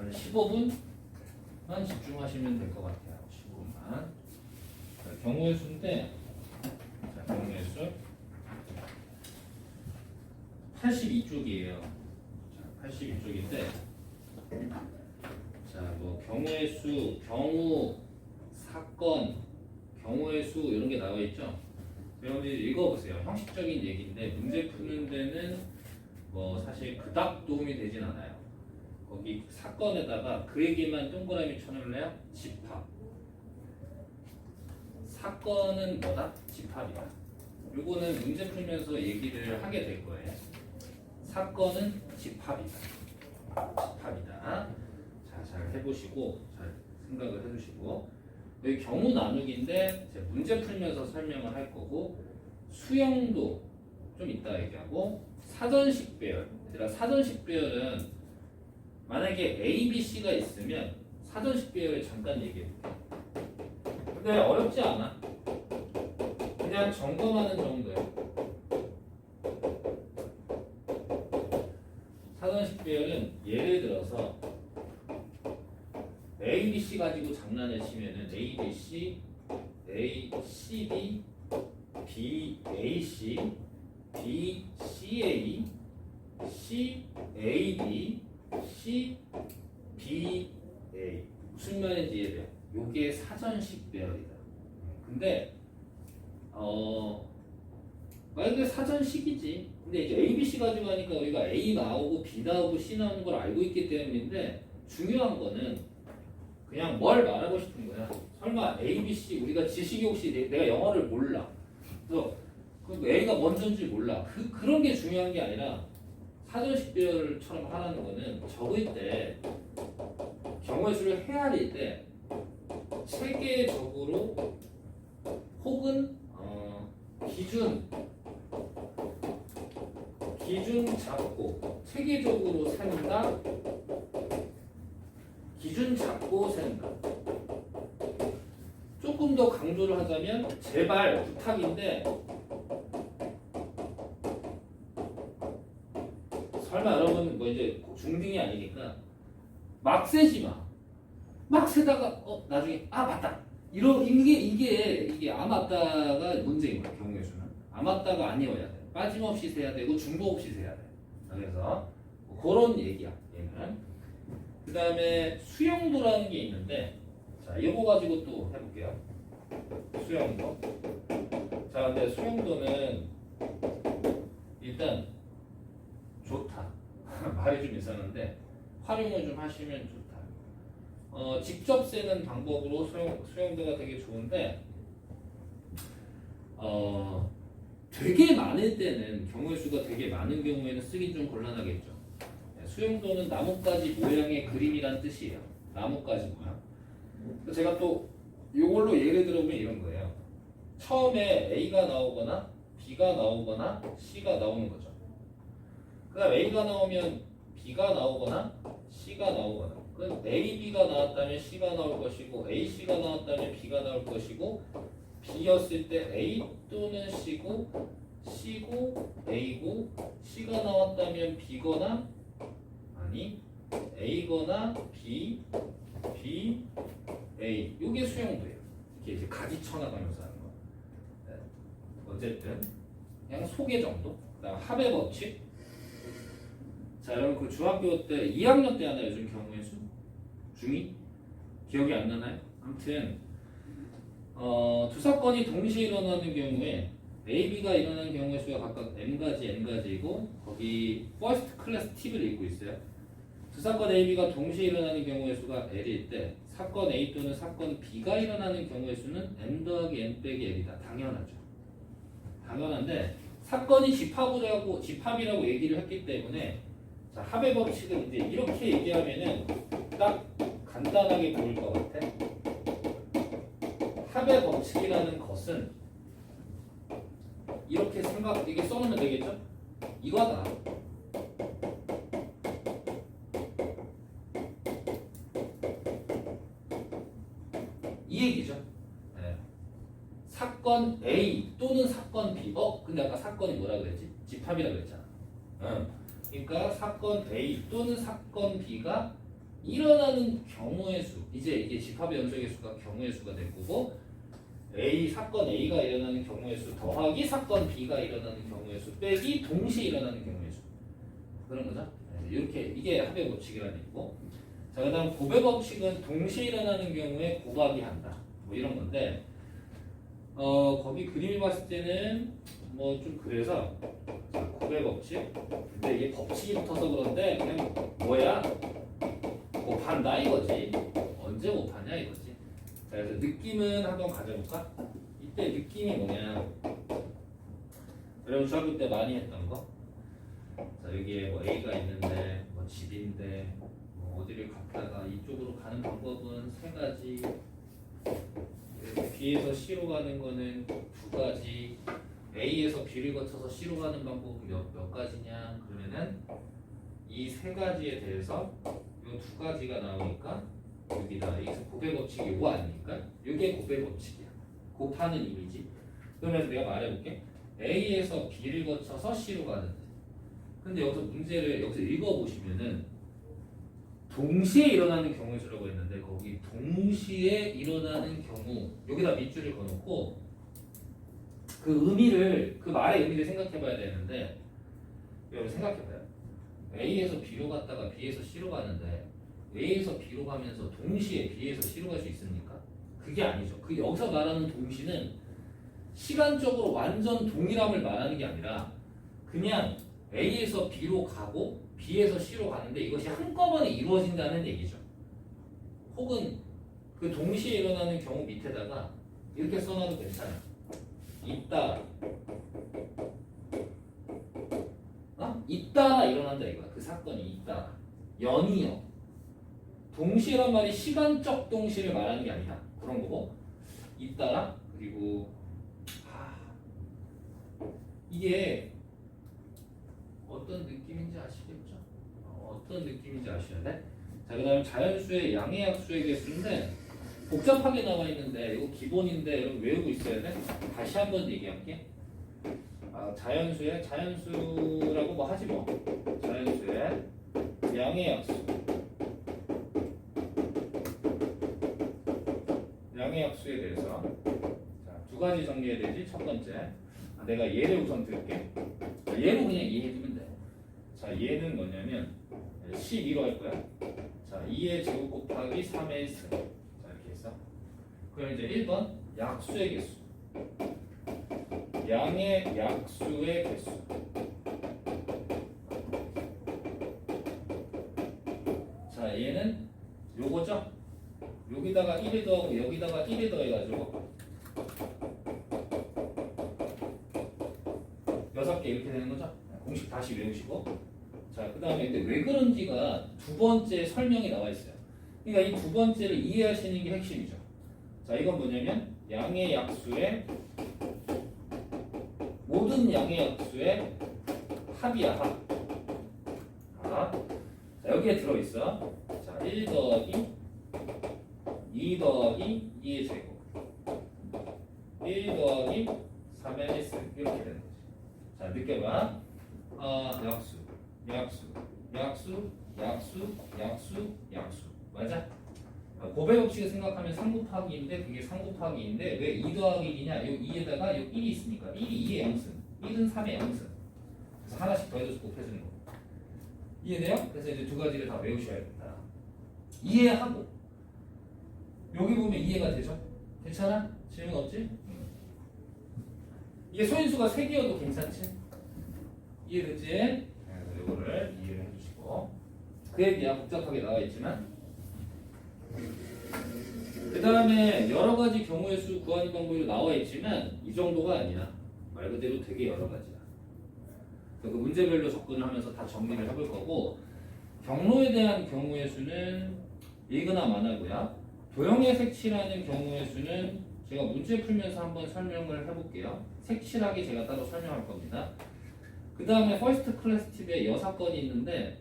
한 15분만 집중하시면 될 것 같아요. 15분만. 경우의 수인데, 자, 경우의 수 82쪽이에요. 자, 82쪽인데, 자, 뭐 경우의 수, 경우, 사건, 경우의 수 이런 게 나와 있죠. 여러분들 읽어보세요. 형식적인 얘기인데 문제 푸는 데는 뭐 사실 그닥 도움이 되진 않아요. 거기 사건에다가 그 얘기만 동그라미 쳐놓을래요? 집합. 사건은 뭐다? 집합이다. 요거는 문제 풀면서 얘기를 하게 될 거예요. 사건은 집합이다. 집합이다. 자, 잘 해보시고 잘 생각을 해주시고 여기 경우 나누기인데 제가 문제 풀면서 설명을 할 거고 수형도 좀 이따 얘기하고 사전식 배열. 얘들아, 사전식 배열은 만약에 A, B, C가 있으면 사전식 배열을 잠깐 얘기해 볼게요. 근데 어렵지 않아. 그냥 점검하는 정도예요. 사전식 배열은 예를 들어서 A, B, C 가지고 장난을 치면은 A, B, C, A, C, B, B, A, C, B, C, A, C, A, B, C, B, A. 무슨 말인지 이해돼요? 요게 사전식 배열이다. 근데 말 그대로 사전식이지. 근데 이제 A, B, C 가지고 하니까 우리가 A 나오고 B 나오고 C 나오는 걸 알고 있기 때문인데 중요한 거는 그냥 뭘 말하고 싶은 거야. 설마 A, B, C 우리가 지식이 혹시 내가 영어를 몰라. 그래서 그 A가 먼저인지 몰라. 그런 게 중요한 게 아니라 사전식 배열처럼 하라는 거는 적을 때 경우의 수를 헤아릴 때 체계적으로 혹은 기준 잡고 체계적으로 센다. 기준 잡고 센다. 조금 더 강조를 하자면 제발 부탁인데 설마 여러분 뭐 이제 중딩이 아니니까 막 세지 마. 막 세다가 나중에 맞다. 이게 맞다가 문제인 거야. 경우의 수는 맞다가 아니어야 돼. 빠짐없이 세야 되고 중복 없이 세야 돼. 그래서 그런 얘기야. 얘는. 그 다음에 수용도라는 게 있는데 자 이거 가지고 또 해볼게요. 수용도. 자 근데 수용도는 일단 좋다. 말이 좀 이상한데 활용을 좀 하시면 좋다. 직접 세는 방법으로 수용도가 되게 좋은데 되게 많을 때는 경우의 수가 되게 많은 경우에는 쓰기 좀 곤란하겠죠. 수용도는 나뭇가지 모양의 그림이란 뜻이에요. 나뭇가지 모양. 제가 또 이걸로 예를 들어보면 이런 거예요. 처음에 A가 나오거나 B가 나오거나 C가 나오는 거죠. 그 다음 A가 나오면 B가 나오거나 C가 나오거나 그럼 A, B가 나왔다면 C가 나올 것이고 A, C가 나왔다면 B가 나올 것이고 B였을 때 A 또는 C고 C고 A고 C가 나왔다면 B거나 아니 A거나 B, B, A 요게 수용도예요. 이렇게 이제 가지쳐나가면서 하는 거. 네. 어쨌든 그냥 소개 정도. 그다음 합의 법칙. 자 여러분 그 중학교 때 2학년 때 하나 요즘 경우의 수? 중2? 기억이 안 나나요? 아무튼 두 사건이 동시에 일어나는 경우에 A, B가 일어나는 경우의 수가 각각 M가지, N가지이고 거기 퍼스트 클래스 팁을 읽고 있어요. 두 사건 A, B가 동시에 일어나는 경우의 수가 L일 때 사건 A 또는 사건 B가 일어나는 경우의 수는 M 더하기 N 빼기 L이다. 당연하죠. 당연한데 사건이 집합이라고 얘기를 했기 때문에 자, 합의 법칙을 이제 이렇게 얘기하면은 딱 간단하게 보일 것 같아. 합의 법칙이라는 것은 이렇게 이게 써놓으면 되겠죠? 이거다. 이 얘기죠. 네. 사건 A 또는 사건 B. 근데 아까 사건이 뭐라 그랬지? 집합이라 그랬잖아. 그러니까 사건 A 또는 사건 B가 일어나는 경우의 수, 이제 이게 집합의 연속의 수가 경우의 수가 될 거고, 사건 A가 일어나는 경우의 수 더하기 사건 B가 일어나는 경우의 수 빼기 동시에 일어나는 경우의 수, 그런 거죠. 이렇게 이게 합의 법칙이라는 얘기고, 자 그다음 곱의 법칙은 동시에 일어나는 경우에 곱하기 한다, 뭐 이런 건데, 거기 그림을 봤을 때는 뭐 좀 그래서, 자, 곱의 법칙. 근데 이게 법칙이 붙어서 그런데 그냥 뭐야? 곱한다 이거지. 언제 곱하냐 이거지. 자, 그래서 느낌은 한번 가져볼까? 이때 느낌이 뭐냐? 여러분 중학교 때 많이 했던 거. 자, 여기에 뭐 A가 있는데 뭐 집인데 뭐 어디를 갔다가 이쪽으로 가는 방법은 세 가지. B에서 C로 가는 거는 두 가지. A에서 B를 거쳐서 C로 가는 방법은 몇 가지냐? 그러면은 이 세 가지에 대해서 이 두 가지가 나오니까 여기다 여기서 곱의 법칙이 5 아닙니까? 이게 곱의 법칙이야. 곱하는 이미지. 그러면서 내가 말해볼게. A에서 B를 거쳐서 C로 가는데. 근데 여기서 문제를 여기서 읽어보시면은 동시에 일어나는 경우의 수라고 했는데 거기 동시에 일어나는 경우 여기다 밑줄을 그어놓고 그 의미를 그 말의 의미를 생각해봐야 되는데 여러분 생각해봐요. A에서 B로 갔다가 B에서 C로 가는데 A에서 B로 가면서 동시에 B에서 C로 갈 수 있습니까? 그게 아니죠. 그 여기서 말하는 동시는 시간적으로 완전 동일함을 말하는 게 아니라 그냥 A에서 B로 가고 B에서 C로 가는데 이것이 한꺼번에 이루어진다는 얘기죠. 혹은 그 동시에 일어나는 경우 밑에다가 이렇게 써놔도 괜찮아요. 잇따라. 잇따라 일어난다 이거야. 그 사건이 잇따라. 연이어. 동시에란 말이 시간적 동시를 말하는 게 아니라 그런 거고 잇따라 그리고 이게 어떤 느낌인지 아시겠죠? 어떤 느낌인지 아셔야 돼? 자, 그 다음에 자연수의 양의 약수의 개수인데 복잡하게 나와 있는데 이거 기본인데 여러분 외우고 있어야 돼? 다시 한번 얘기할게. 자연수라고 뭐 하지 뭐. 자연수의 양의 약수. 양의 약수에 대해서 자, 두 가지 정리해야 되지. 첫 번째. 내가 얘를 우선 들게. 얘로 그냥 이해해주면 돼. 자, 얘는 뭐냐면 12로 할 거야. 자, 2의 제곱 곱하기 3의 세. 자, 이렇게 했어. 그럼 이제 1번 약수의 개수. 양의 약수의 개수. 자, 얘는 요거죠? 여기다가 1을 더하고 여기다가 1을 더해가지고 6개 이렇게 되는 거죠? 공식 다시 외우시고. 자, 그 다음에 근데 왜 그런지가 두 번째 설명이 나와 있어요. 그러니까 이 두 번째를 이해하시는 게 핵심이죠. 자, 이건 뭐냐면 양의 약수의 모든 양의 약수의 합이야, 합. 자, 여기에 들어있어. 자, 1 더하기 2 더하기 2의 제곱 1 더하기 3의 S 이렇게 되는 거지. 자, 느껴봐. 약수. 맞아? 곱의 법칙을 생각하면 3 곱하기인데 그게 3 곱하기인데 왜 2 더하기 2냐? 요 2에다가 요 1이 있으니까 1이 2의 양승, 1은 3의 양승. 그래서 하나씩 더해줘서 곱해주는 거. 이해돼요? 그래서 이제 두 가지를 다 외우셔야 된다. 이해하고 여기 보면 이해가 되죠? 괜찮아? 질문 없지? 이게 소인수가 3개여도 괜찮지? 이해됐지? 그래서 이거를 이해를 해주시고 그에 비하면 복잡하게 나와 있지만 그 다음에 여러 가지 경우의 수 구하는 방법이 나와 있지만 이 정도가 아니야. 말 그대로 되게 여러 가지야. 그 문제별로 접근을 하면서 다 정리를 해볼 거고 경로에 대한 경우의 수는 이거나 많아고요. 도형의 색칠하는 경우의 수는 제가 문제 풀면서 한번 설명을 해볼게요. 색칠하기 제가 따로 설명할 겁니다. 그 다음에 퍼스트 클래스 팁에 6건이 있는데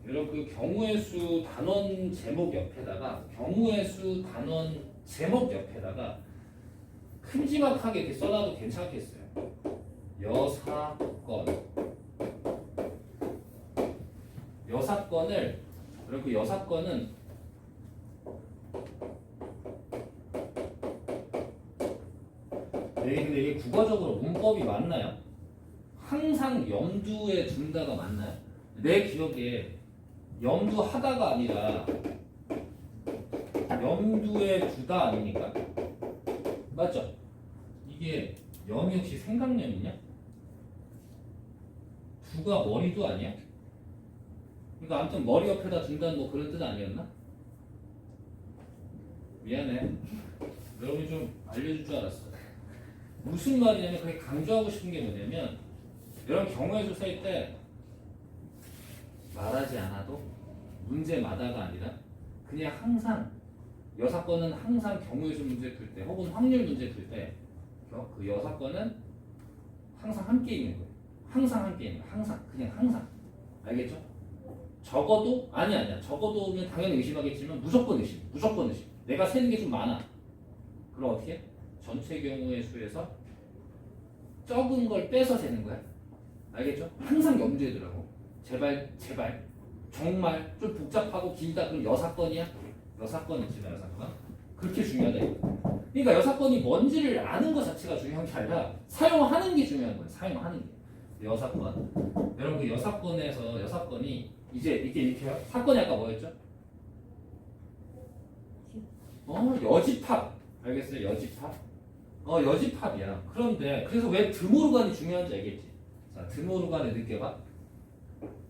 여러분 그 경우의 수 단원 제목 옆에다가 경우의 수 단원 제목 옆에다가 큼지막하게 이렇게 써놔도 괜찮겠어요. 여사건을 그리고 그 여사건은 근데 이게 국어적으로 문법이 맞나요? 항상 염두에 둔다가 맞나요? 내 기억에 염두하다가 아니라 염두에 두다 아닙니까? 맞죠? 이게 염이 혹시 생각염이냐? 두가 머리도 아니야? 그러니까 아무튼 머리 옆에다 둔다는 뭐 그런 뜻 아니었나? 미안해. 여러분이 좀 알려줄 줄 알았어. 무슨 말이냐면 그게 강조하고 싶은 게 뭐냐면 여러분 경우의 수 쓸 때 말하지 않아도 문제마다가 아니라 그냥 항상 여사건은 항상 경우의 수 문제 풀 때 혹은 확률 문제 풀 때 그 여사건은 항상 함께 있는 거예요. 항상 함께 있는 거예요. 항상 그냥 항상 알겠죠? 적어도 아니야 적어도면 당연히 의심하겠지만 무조건 의심 내가 세는 게 좀 많아. 그럼 어떻게? 전체 경우의 수에서 적은 걸 빼서 세는 거야. 알겠죠? 항상 염두에 두라고. 제발 정말 좀 복잡하고 길다 그럼 여사건이야? 여사건이지 여사건. 그렇게 중요하다 이거. 그러니까 여사건이 뭔지를 아는 것 자체가 중요한 게 아니라 사용하는 게 중요한 거예요. 사용하는 게. 여사건. 여러분 그 여사건에서 여사건이 이제 이렇게요. 사건이 아까 뭐였죠? 여집합. 알겠어요? 여집합. 여집합이야. 그런데 그래서 왜 드모르간이 중요한지 알겠지? 자, 드모르간을 느껴봐.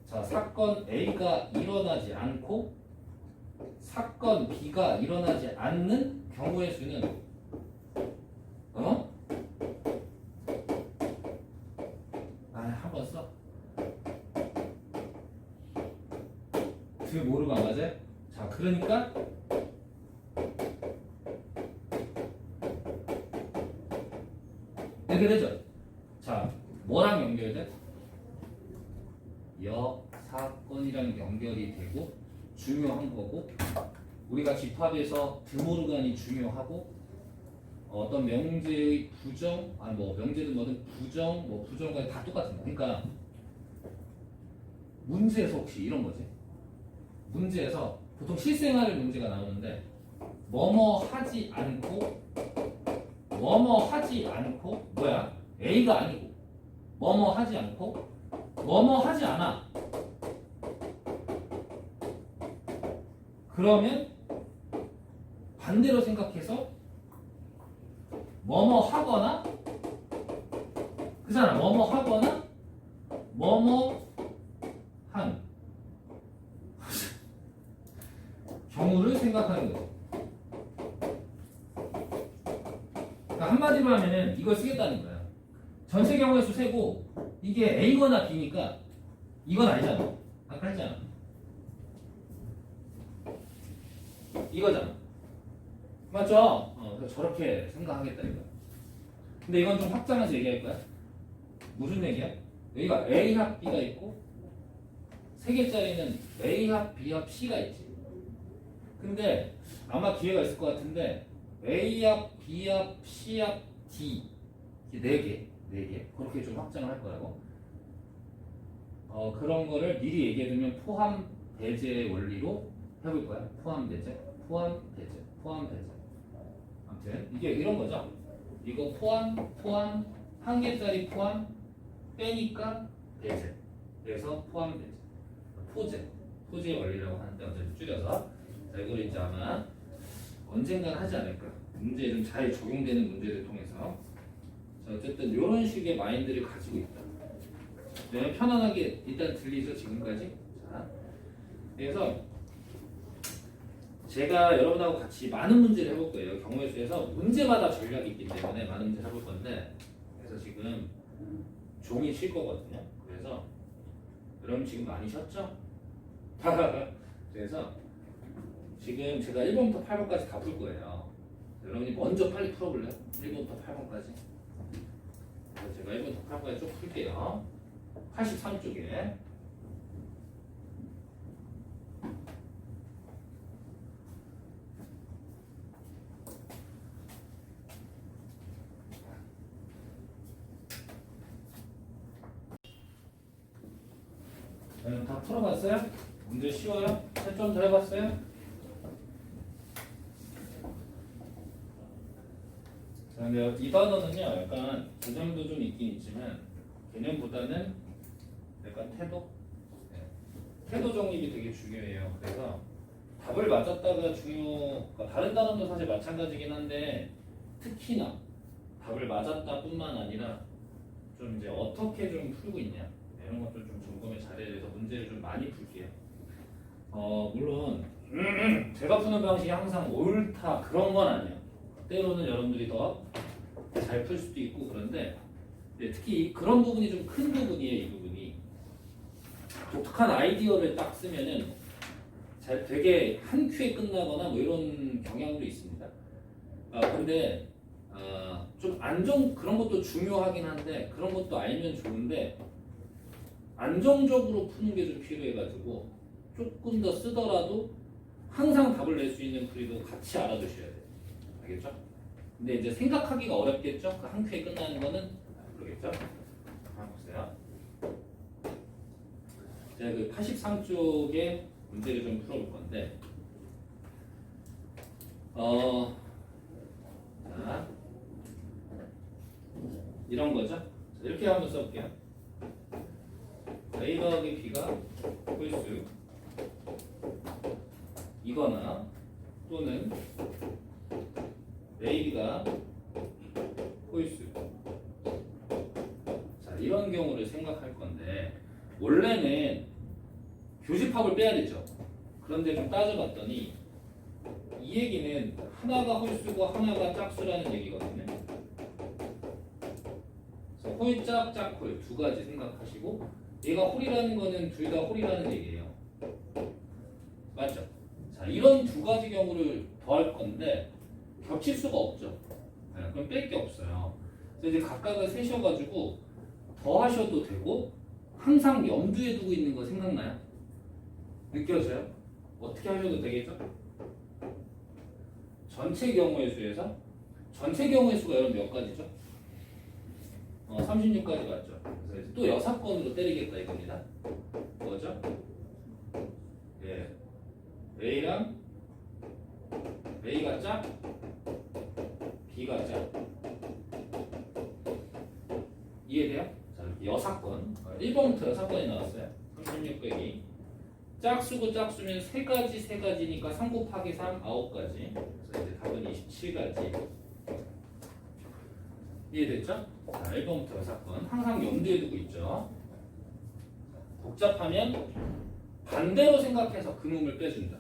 자, 사건 A가 일어나지 않고 사건 B가 일어나지 않는 경우의 수는 한번 써. 드모르간 맞아요? 자, 그러니까 이렇게 되죠. 자, 뭐랑 연결돼? 여사건이랑 연결이 되고 중요한 거고 우리가 집합에서 드모르간이 중요하고 어떤 명제의 부정 명제든 뭐든 부정과 다 똑같은 거. 그러니까 문제에서 혹시 이런 거지. 문제에서 보통 실생활의 문제가 나오는데 뭐뭐 하지 않고 뭐야? A가 아니고 뭐뭐 하지 않고 뭐뭐 하지 않아. 그러면 반대로 생각해서 뭐뭐 하거나 그잖아. 뭐뭐 하거나 뭐뭐 한 경우를 생각하는 거죠. 그러니까 한마디로 하면은 이걸 쓰겠다는 거야. 전체 경우의 수 세고 이게 A거나 B니까 이건 아니잖아. 아까 했잖아. 이거잖아. 맞죠? 그래서 저렇게 생각하겠다 이거. 근데 이건 좀 확장해서 얘기할 거야. 무슨 얘기야? 여기가 A 합 B가 있고 세 개짜리는 A 합 B 합 C가 있지. 근데 아마 기회가 있을 것 같은데 A 합 B 합 C 합 D 이렇게 네 개 그렇게 좀 확장을 할 거라고. 그런 거를 미리 얘기해두면 포함 배제 원리로 해볼 거야. 포함 배제. 아무튼 이게 이런 거죠. 이거 포함 한 개짜리 포함 빼니까 배제. 그래서 포함 배제. 포제 원리라고 하는데 어쨌든 줄여서 자, 이걸 이제 아마 언젠가는 하지 않을까. 문제에 좀 잘 적용되는 문제를 통해서. 자, 어쨌든 이런 식의 마인드를 가지고 있다. 네, 편안하게 일단 들리죠 지금까지. 자, 그래서 제가 여러분하고 같이 많은 문제를 해볼 거예요. 경우의 수에서 문제마다 전략이 있기 때문에 많은 문제를 해볼 건데 그래서 지금 종이 칠 거거든요. 그래서 여러분 지금 많이 쉬었죠? 그래서 지금 제가 1번부터 8번까지 다 풀 거예요. 여러분이 먼저 빨리 풀어볼래요? 1번부터 8번까지. 그래서 제가 1번부터 8번까지 쭉 풀게요. 83쪽에. 다 풀어봤어요? 문제 쉬워요? 채점 더 해봤어요? 자, 근데 이 단어는요, 약간 개념도 좀 있긴 있지만 개념보다는 약간 태도? 네. 태도 정립이 되게 중요해요. 그래서 답을 맞았다가 그러니까 다른 단어도 사실 마찬가지긴 한데 특히나 답을 맞았다 뿐만 아니라 좀 이제 어떻게 좀 풀고 있냐 이런 것들 좀 점검을 잘해야 돼서 문제를 좀 많이 풀게요. 물론 제가 푸는 방식이 항상 옳다 그런 건 아니에요. 때로는 여러분들이 더 잘 풀 수도 있고 그런데 특히 그런 부분이 좀 큰 부분이에요. 이 부분이 독특한 아이디어를 딱 쓰면은 잘 되게 한 큐에 끝나거나 뭐 이런 경향도 있습니다. 근데 좀 그런 것도 중요하긴 한데 그런 것도 알면 좋은데 안정적으로 푸는 게 좀 필요해가지고 조금 더 쓰더라도 항상 답을 낼 수 있는 풀이도 같이 알아두셔야 돼요. 알겠죠? 근데 이제 생각하기가 어렵겠죠? 그 한 큐에 끝나는 거는 모르겠죠? 한번 보세요. 제가 그 83쪽에 문제를 좀 풀어볼 건데 자, 이런 거죠? 자, 이렇게 한번 써볼게요. A 더하기 B가 홀수 이거나 또는 AB가 홀수. 자, 이런 경우를 생각할 건데 원래는 교집합을 빼야 되죠. 그런데 좀 따져봤더니 이 얘기는 하나가 홀수고 하나가 짝수라는 얘기거든요. 그래서 홀짝 짝홀 두 가지 생각하시고 얘가 홀이라는 거는 둘 다 홀이라는 얘기예요. 맞죠? 자, 이런 두 가지 경우를 더할 건데 겹칠 수가 없죠. 네, 그럼 뺄 게 없어요. 그래서 이제 각각을 세셔가지고 더 하셔도 되고 항상 염두에 두고 있는 거 생각나요? 느껴져요? 어떻게 하셔도 되겠죠? 전체 경우의 수에서 전체 경우의 수가 여러분 몇 가지죠? 36가지 맞죠? 그래서 또 6건으로 때리겠다 이겁니다. 뭐죠? 예, A랑 A가 짝, B가 짝. 이해돼요? 자, 6건. 1번부터 6건이 나왔어요. 36 빼기. 짝수고 짝수면 3가지니까 3 곱하기 3, 9가지. 그래서 이제 답은 27가지. 이해됐죠? 자, 1번부터 6건. 항상 염두에 두고 있죠. 복잡하면 반대로 생각해서 그 놈을 빼준다.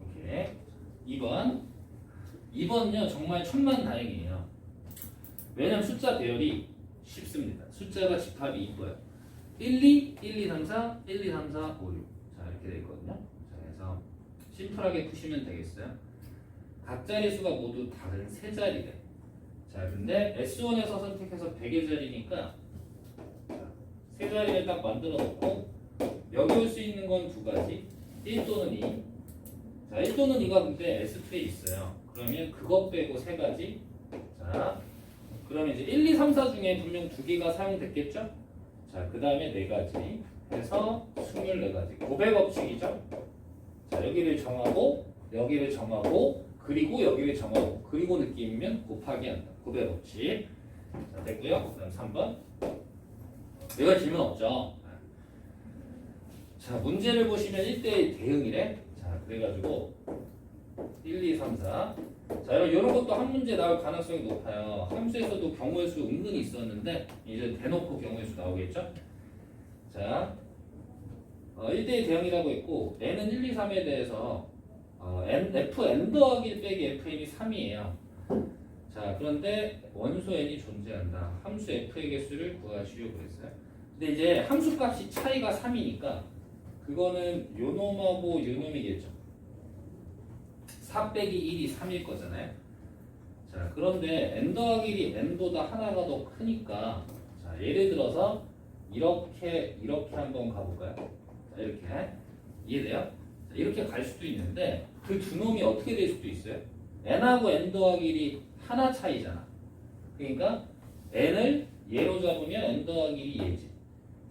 오케이. 2번은요 정말 천만다행이에요. 왜냐면 숫자 배열이 쉽습니다. 숫자가 집합이 이뻐요. 1, 2, 1, 2, 3, 4, 1, 2, 3, 4, 5, 6. 자, 이렇게 되어 있거든요. 자, 그래서 심플하게 푸시면 되겠어요. 각 자릿수가 모두 다른 세 자리래. 자, 근데 S1에서 선택해서 100의 자리니까 세 자리를 딱 만들어 놓고 여기 올 수 있는 건 두 가지. 1 또는 2. 자, 1 또는 2가 근데 S2에 있어요. 그러면 그것 빼고 세 가지. 자, 그러면 이제 1, 2, 3, 4 중에 분명 두 개가 사용됐겠죠? 자, 그 다음에 네 가지. 해서 24가지. 고백 법칙이죠? 자, 여기를 정하고, 여기를 정하고, 그리고 여기를 정하고, 그리고 느낌이면 곱하기 한다. 고백 법칙. 자, 됐고요. 그 다음 3번. 내가 질문 없죠? 자, 문제를 보시면 1대1 대응이래. 자, 그래가지고 1, 2, 3, 4. 자, 여러분 이런 것도 한 문제 나올 가능성이 높아요. 함수에서도 경우의 수 은근히 있었는데 이제 대놓고 경우의 수 나오겠죠? 자, 1대1 대응이라고 했고 n은 1, 2, 3에 대해서 fn 더하기 1 빼기 fn이 3이에요. 자, 그런데 원소 n이 존재한다. 함수 f의 개수를 구하시오 그랬어요. 근데 이제 함수 값이 차이가 3이니까 그거는 요놈하고 요놈이겠죠. 4 빼기 1이 3일 거잖아요. 자, 그런데 n 더하기 1이 n보다 하나가 더 크니까 자, 예를 들어서 이렇게 한번 가볼까요? 자, 이렇게 이해돼요? 자, 이렇게 갈 수도 있는데 그 두 놈이 어떻게 될 수도 있어요? n하고 n 더하기 1이 하나 차이잖아. 그러니까 n을 얘로 잡으면 n 더하기 1이 얘지.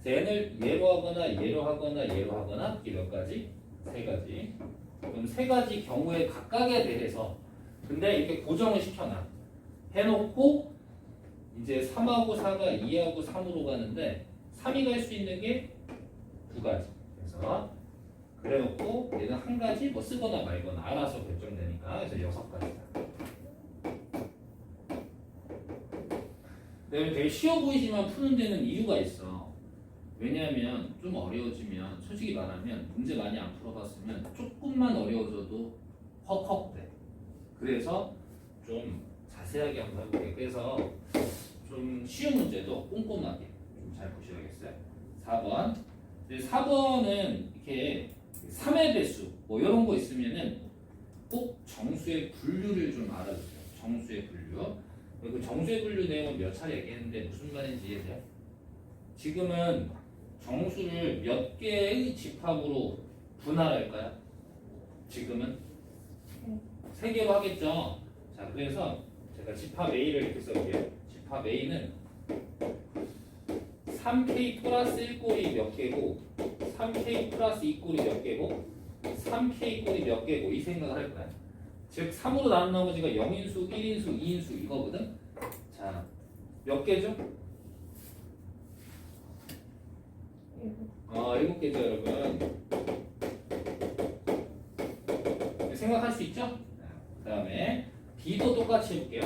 그래서 n을 얘로 하거나 얘로 하거나 얘로 하거나 이게 몇 가지? 세 가지. 그럼 세 가지 경우에 각각에 대해서 근데 이렇게 고정을 시켜놔. 해놓고 이제 3하고 4가 2하고 3으로 가는데 3이 갈 수 있는 게 두 가지. 그래서 그래놓고 얘는 한 가지 뭐 쓰거나 말거나 알아서 결정되니까 그래서 6가지다. 되게 쉬워 보이지만 푸는 데는 이유가 있어. 왜냐하면 좀 어려워지면 솔직히 말하면 문제 많이 안 풀어봤으면 조금만 어려워져도 헉헉 돼. 그래서 좀 자세하게 한번 해볼게요. 그래서 좀 쉬운 문제도 꼼꼼하게 좀 잘 보셔야겠어요. 4번. 4번은 이렇게 3의 배수 뭐 이런 거 있으면은 꼭 정수의 분류를 좀 알아주세요. 정수의 분류. 그 정수의 분류 내용은 몇 차례 얘기했는데 무슨 말인지 이해돼요? 지금은 정수를 몇 개의 집합으로 분할할까요? 지금은 3개로 하겠죠. 자, 그래서 제가 집합 A를 이렇게 써볼게요. 집합 A는 3K 플러스 1꼴이 몇 개고 3K 플러스 2꼴이 몇 개고 3K 꼴이 몇 개고 이 생각을 할 거야. 즉 3으로 나눈 나머지가 0인수, 1인수, 2인수 이거거든. 자, 몇 개죠? 7개죠 여러분. 생각할 수 있죠? 그 다음에 B도 똑같이 해볼게요.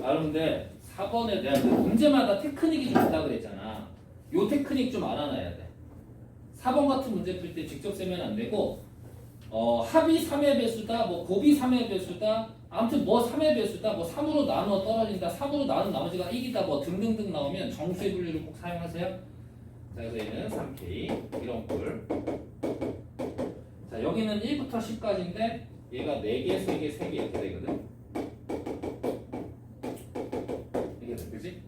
여러분들 4번에 대한 문제마다 테크닉이 좀 있다고 그랬잖아. 요 테크닉 좀 알아놔야 돼. 4번 같은 문제 풀 때 직접 쓰면 안 되고 합이 3의 배수다, 뭐 곱이 3의 배수다, 아무튼 뭐 3의 배수다, 뭐 3으로 나누어 떨어진다, 3으로 나눈 나머지가 1이다, 뭐 등등등 나오면 정수의 분류를 꼭 사용하세요. 자, 그래서 얘는 3K 이런 꼴. 자, 여기는 1부터 10까지인데 얘가 4개, 3개, 3개 이렇게 되거든. 이게 돼, 그지?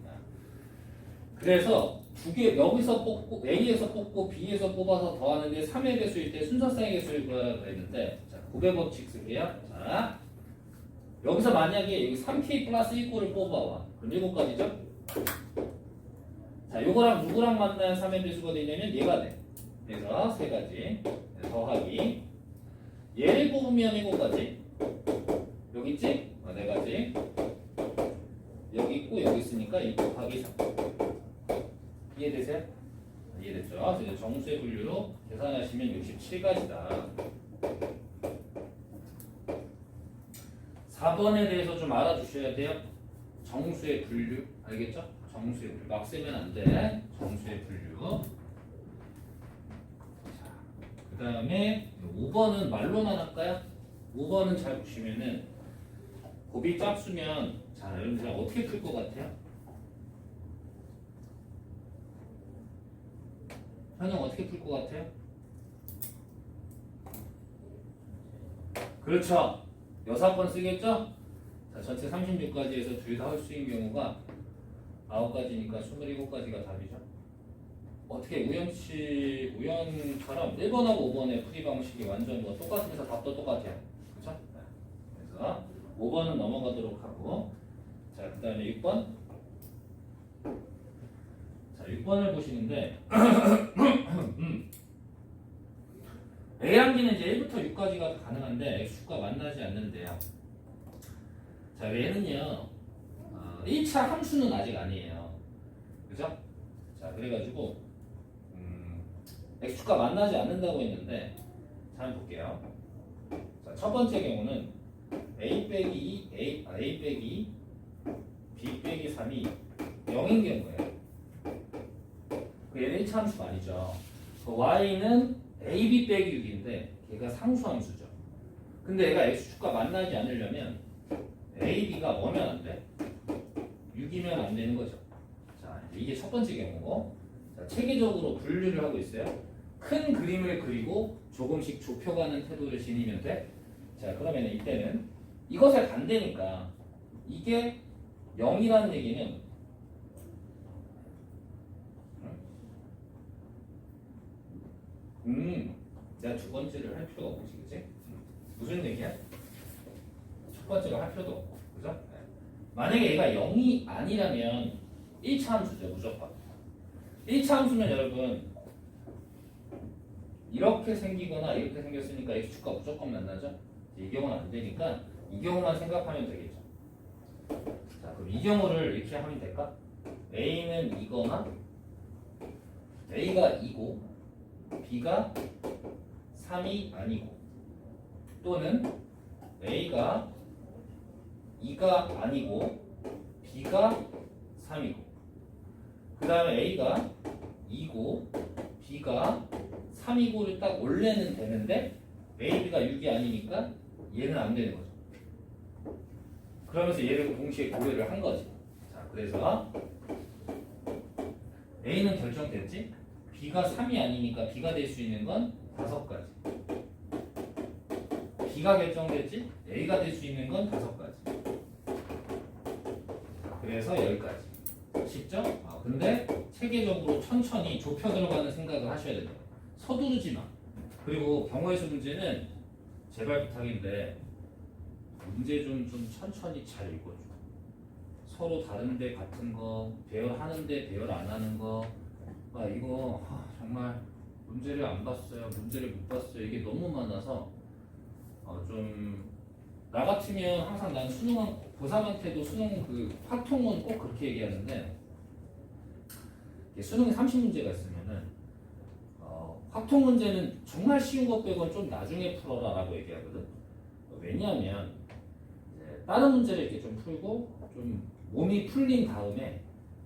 그래서 두 개 여기서 뽑고 A에서 뽑고 B에서 뽑아서 더하는데 3의 배수일 때 순서쌍의 개수를 구하라고 그랬는데 자, 곱의 법칙 쓸게요. 자, 여기서 만약에 여기 3K 플러스 1꼴을 뽑아와. 그럼 7가지죠? 자, 요거랑 누구랑 만나야 3의 배수가 되냐면 얘가 돼. 그래서 3가지 더하기 얘를 뽑으면 7가지. 여기 있지? 4가지. 여기 있고 여기 있으니까 1 곱하기 3. 이해되세요? 이해됐죠? 이제 정수의 분류로 계산하시면 67가지다. 4번에 대해서 좀 알아두셔야 돼요. 정수의 분류. 알겠죠? 정수의 분류. 막 쓰면 안 돼. 정수의 분류. 그 다음에 5번은 말로만 할까요? 5번은 잘 보시면은 곱이 짝수면 자, 여러분들 어떻게 풀 것 같아요? 현영 어떻게 풀 것 같아요? 그렇죠. 6번 쓰겠죠? 자, 전체 36가지에서 둘 다 홀수인 경우가 9가지니까 27가지가 답이죠. 어떻게 우연처럼 1번하고 5번의 풀이 방식이 완전 뭐 똑같으면서 답도 똑같아요. 그렇죠? 그래서 5번은 넘어가도록 하고 자, 그 다음에 6번. 자, 6번을 보시는데 A항기는 이제 1부터 6까지가 가능한데 X축과 만나지 않는데요. 자, 얘는요 1차 함수는 아직 아니에요. 그죠? 자, 그래가지고 X축과 만나지 않는다고 했는데 자, 한번 볼게요. 자, 첫 번째 경우는 A 빼기 2, A 빼기 2, B 빼기 3이 0인 경우예요. 얘는 1차 함수가 아니죠. Y는 AB 빼기 6인데 걔가 상수함수죠. 근데 얘가 X축과 만나지 않으려면 AB가 뭐면 안 돼? 6이면 안 되는 거죠. 자, 이게 첫 번째 경우고 자, 체계적으로 분류를 하고 있어요. 큰 그림을 그리고 조금씩 좁혀가는 태도를 지니면 돼. 자, 그러면 이때는 이것에 반대니까 이게 0이라는 얘기는 내가 두 번째를 할 필요가 없지, 그치? 무슨 얘기야? 첫 번째가 할 필요도 없고 그죠? 네. 만약에 얘가 0이 아니라면 1차 함수죠, 무조건. 1차 함수면 여러분 이렇게 생기거나 이렇게 생겼으니까 x축과 무조건 만나죠? 이 경우는 안 되니까 이 경우만 생각하면 되겠죠. 자, 그럼 이 경우를 이렇게 하면 될까? a는 2거나 a가 2고 b가 3이 아니고 또는 a가 2가 아니고 b가 3이고 그 다음에 a가 2고 b가 3이고를 딱 올려는 되는데 a, b가 6이 아니니까 얘는 안 되는 거죠. 그러면서 얘를 동시에 고려를 한 거지. 자, 그래서 a는 결정됐지? b가 3이 아니니까 b가 될 수 있는 건 5가지. b가 결정됐지? a가 될 수 있는 건 5가지. 그래서 10가지. 쉽죠? 근데 체계적으로 천천히 좁혀 들어가는 생각을 하셔야 돼요. 서두르지 마. 그리고 경우의 수 문제는 제발 부탁인데 문제 좀 천천히 잘 읽어줘. 서로 다른데 같은 거, 배열하는데 배열 안 하는 거. 이거 정말 문제를 안 봤어요. 문제를 못 봤어요. 이게 너무 많아서 좀 나 같으면 항상 난 수능 고3한테도 수능 그 확통은 꼭 그렇게 얘기하는데 수능에 30문제가 있으면은 확통 문제는 정말 쉬운 것 빼고는 좀 나중에 풀어라라고 얘기하거든. 왜냐하면 다른 문제를 이렇게 좀 풀고 좀 몸이 풀린 다음에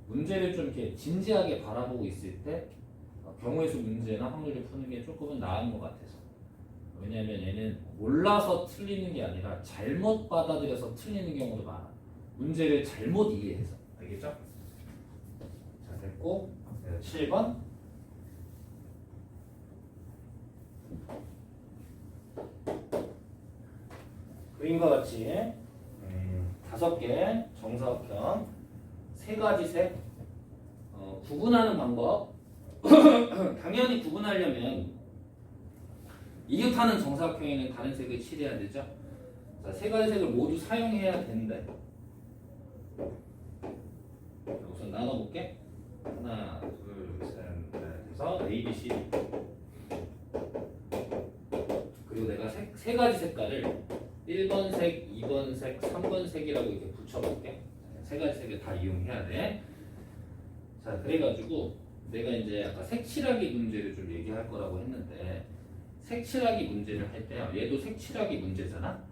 문제를 좀 이렇게 진지하게 바라보고 있을 때 경우의 수 문제나 확률을 푸는 게 조금은 나은 것 같아서. 왜냐하면 얘는 몰라서 틀리는 게 아니라 잘못 받아들여서 틀리는 경우도 많아. 문제를 잘못 이해해서. 알겠죠? 자, 됐고 7번 그림과 같이 5개 정사각형 3가지 색 구분하는 방법. 당연히 구분하려면 이웃하는 정사각형에는 다른 색을 칠해야 되죠. 자, 3가지 색을 모두 사용해야 되는데 우선 나눠볼게. 하나, 둘, 셋, 넷 해서 A, B, C. 그리고 내가 3가지 색깔을 1번 색, 2번 색, 3번 색이라고 이렇게 붙여볼게. 3가지 색을 다 이용해야 돼. 자, 그래가지고 내가 이제 아까 색칠하기 문제를 좀 얘기할 거라고 했는데 색칠하기 문제를 할 때요. 얘도 색칠하기 문제잖아.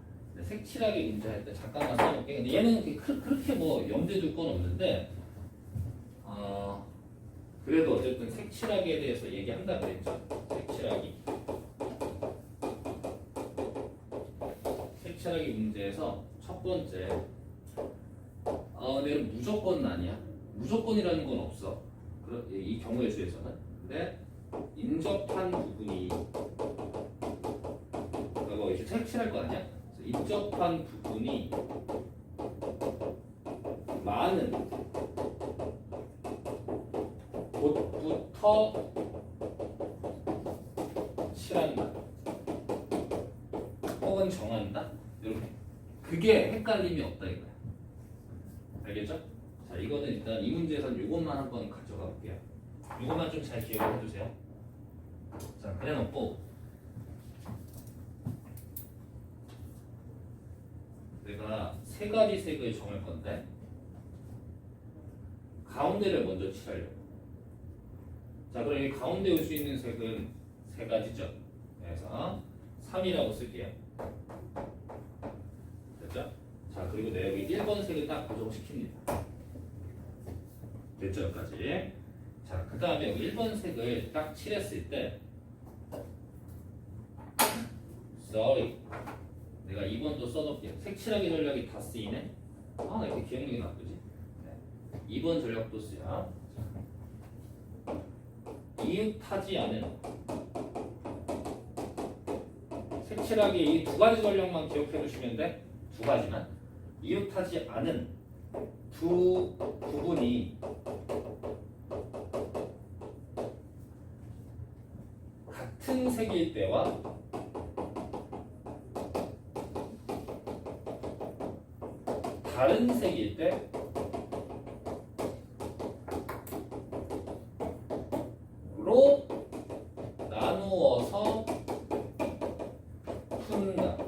색칠하기 문제 할 때 잠깐만 써볼게. 근데 얘는 그렇게 뭐 염두에 둘 건 없는데 그래도 어쨌든 색칠하기에 대해서 얘기한다 그랬죠. 색칠하기 문제에서 첫 번째 내가 무조건은 아니야. 무조건이라는 건 없어. 이 경우의 수에서는. 근데 인접한 부분이 뭐 이제 색칠할 거 아니야? 인접한 부분이 많은 곳부터 칠한다 혹은 정한다 이렇게. 그게 헷갈림이 없다 이거야. 알겠죠? 자, 이거는 일단 이 문제에서는 이것만 한번 가져가 볼게요. 이것만 좀 잘 기억해 주세요. 자, 그래 놓고 내가 3가지 색을 정할 건데 가운데를 먼저 칠하려고. 자, 그럼 이 가운데 올 수 있는 색은 3가지죠. 그래서 3이라고 쓸게요. 됐죠? 자, 그리고 내가 여기 1번 색을 딱 고정시킵니다. 됐죠? 여기까지. 자, 그 다음에 여기 1번 색을 딱 칠했을 때 sorry, 내가 2번도 써놓을게요. 색칠하기 전략이 다 쓰이네. 이렇게 기억력이 나쁘지. 2번 전략도 쓰야. 이웃하지 않은 색칠하기 이 2가지 전략만 기억해 두시면 돼. 2가지만. 이웃하지 않은 두 부분이 같은 색일 때와 다른 색일 때 로 나누어서 푼다.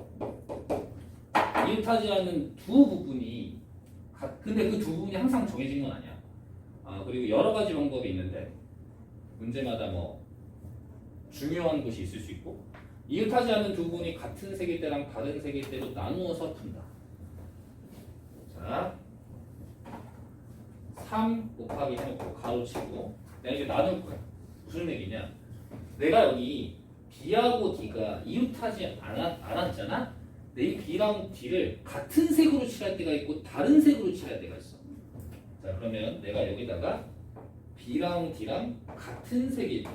이웃하지 않은 두 부분이 근데 그 두 부분이 항상 정해진 건 아니야. 그리고 여러 가지 방법이 있는데 문제마다 뭐 중요한 것이 있을 수 있고 이웃하지 않는 두 부분이 같은 색일 때랑 다른 색일 때로 나누어서 푼다. 자, 3 곱하기 해놓고 가로치고 내가 이제 나눌 거야. 무슨 얘기냐? 내가 여기 B하고 D가 이웃하지 않았잖아? 근데 이 B랑 D를 같은 색으로 칠할 때가 있고 다른 색으로 칠할 때가 있어. 자, 그러면 내가 여기다가 B랑 D랑 같은 색일 때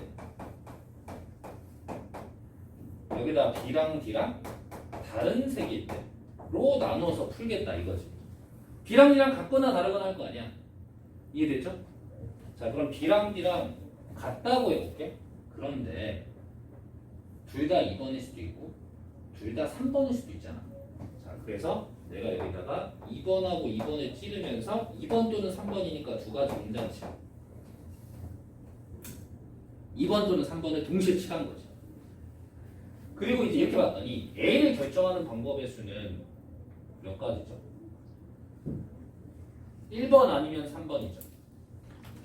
여기다 B랑 D랑 다른 색일 때로 나누어서 풀겠다 이거지. B랑 D랑 같거나 다르거나 할 거 아니야. 이해됐죠? 자, 그럼 B랑 D랑 같다고 해볼게. 그런데 둘 다 2번일 수도 있고 둘 다 3번일 수도 있잖아. 자, 그래서 내가 여기다가 2번하고 2번을 찌르면서 2번 또는 3번이니까 두 가지 문장 치 2번 또는 3번을 동시에 칠한 거지. 그리고 이제 이렇게 봤더니 A를 결정하는 방법의 수는 몇 가지죠? 1번 아니면 3번이죠.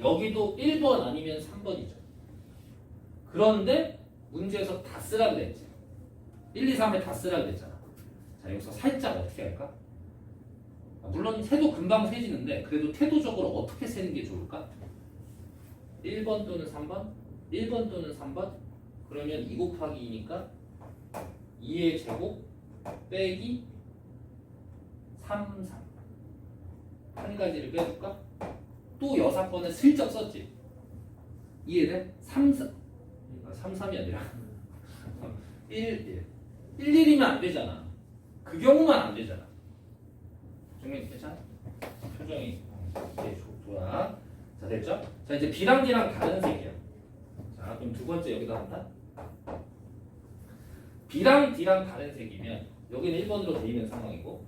여기도 1번 아니면 3번이죠. 그런데 문제에서 다 쓰라 그랬지. 1, 2, 3에 다 쓰라 그랬잖아. 자, 여기서 살짝 어떻게 할까? 물론 세도 금방 세지는데 그래도 태도적으로 어떻게 세는 게 좋을까? 1번 또는 3번? 1번 또는 3번? 그러면 2 곱하기 2니까 2의 제곱 빼기 3, 3. 한 가지를 빼줄까? 또 6번을 슬쩍 썼지. 이해돼? 3, 3. 3, 3이 아니라 1, 1이면 안 되잖아. 그 경우만 안 되잖아. 정리 괜찮아? 표정이 좋아. 자, 됐죠? 자, 이제 B랑 D랑 다른 색이야. 자, 그럼 두 번째 여기다 한다. B랑 D랑 다른 색이면 여기는 1번으로 돼 있는 상황이고,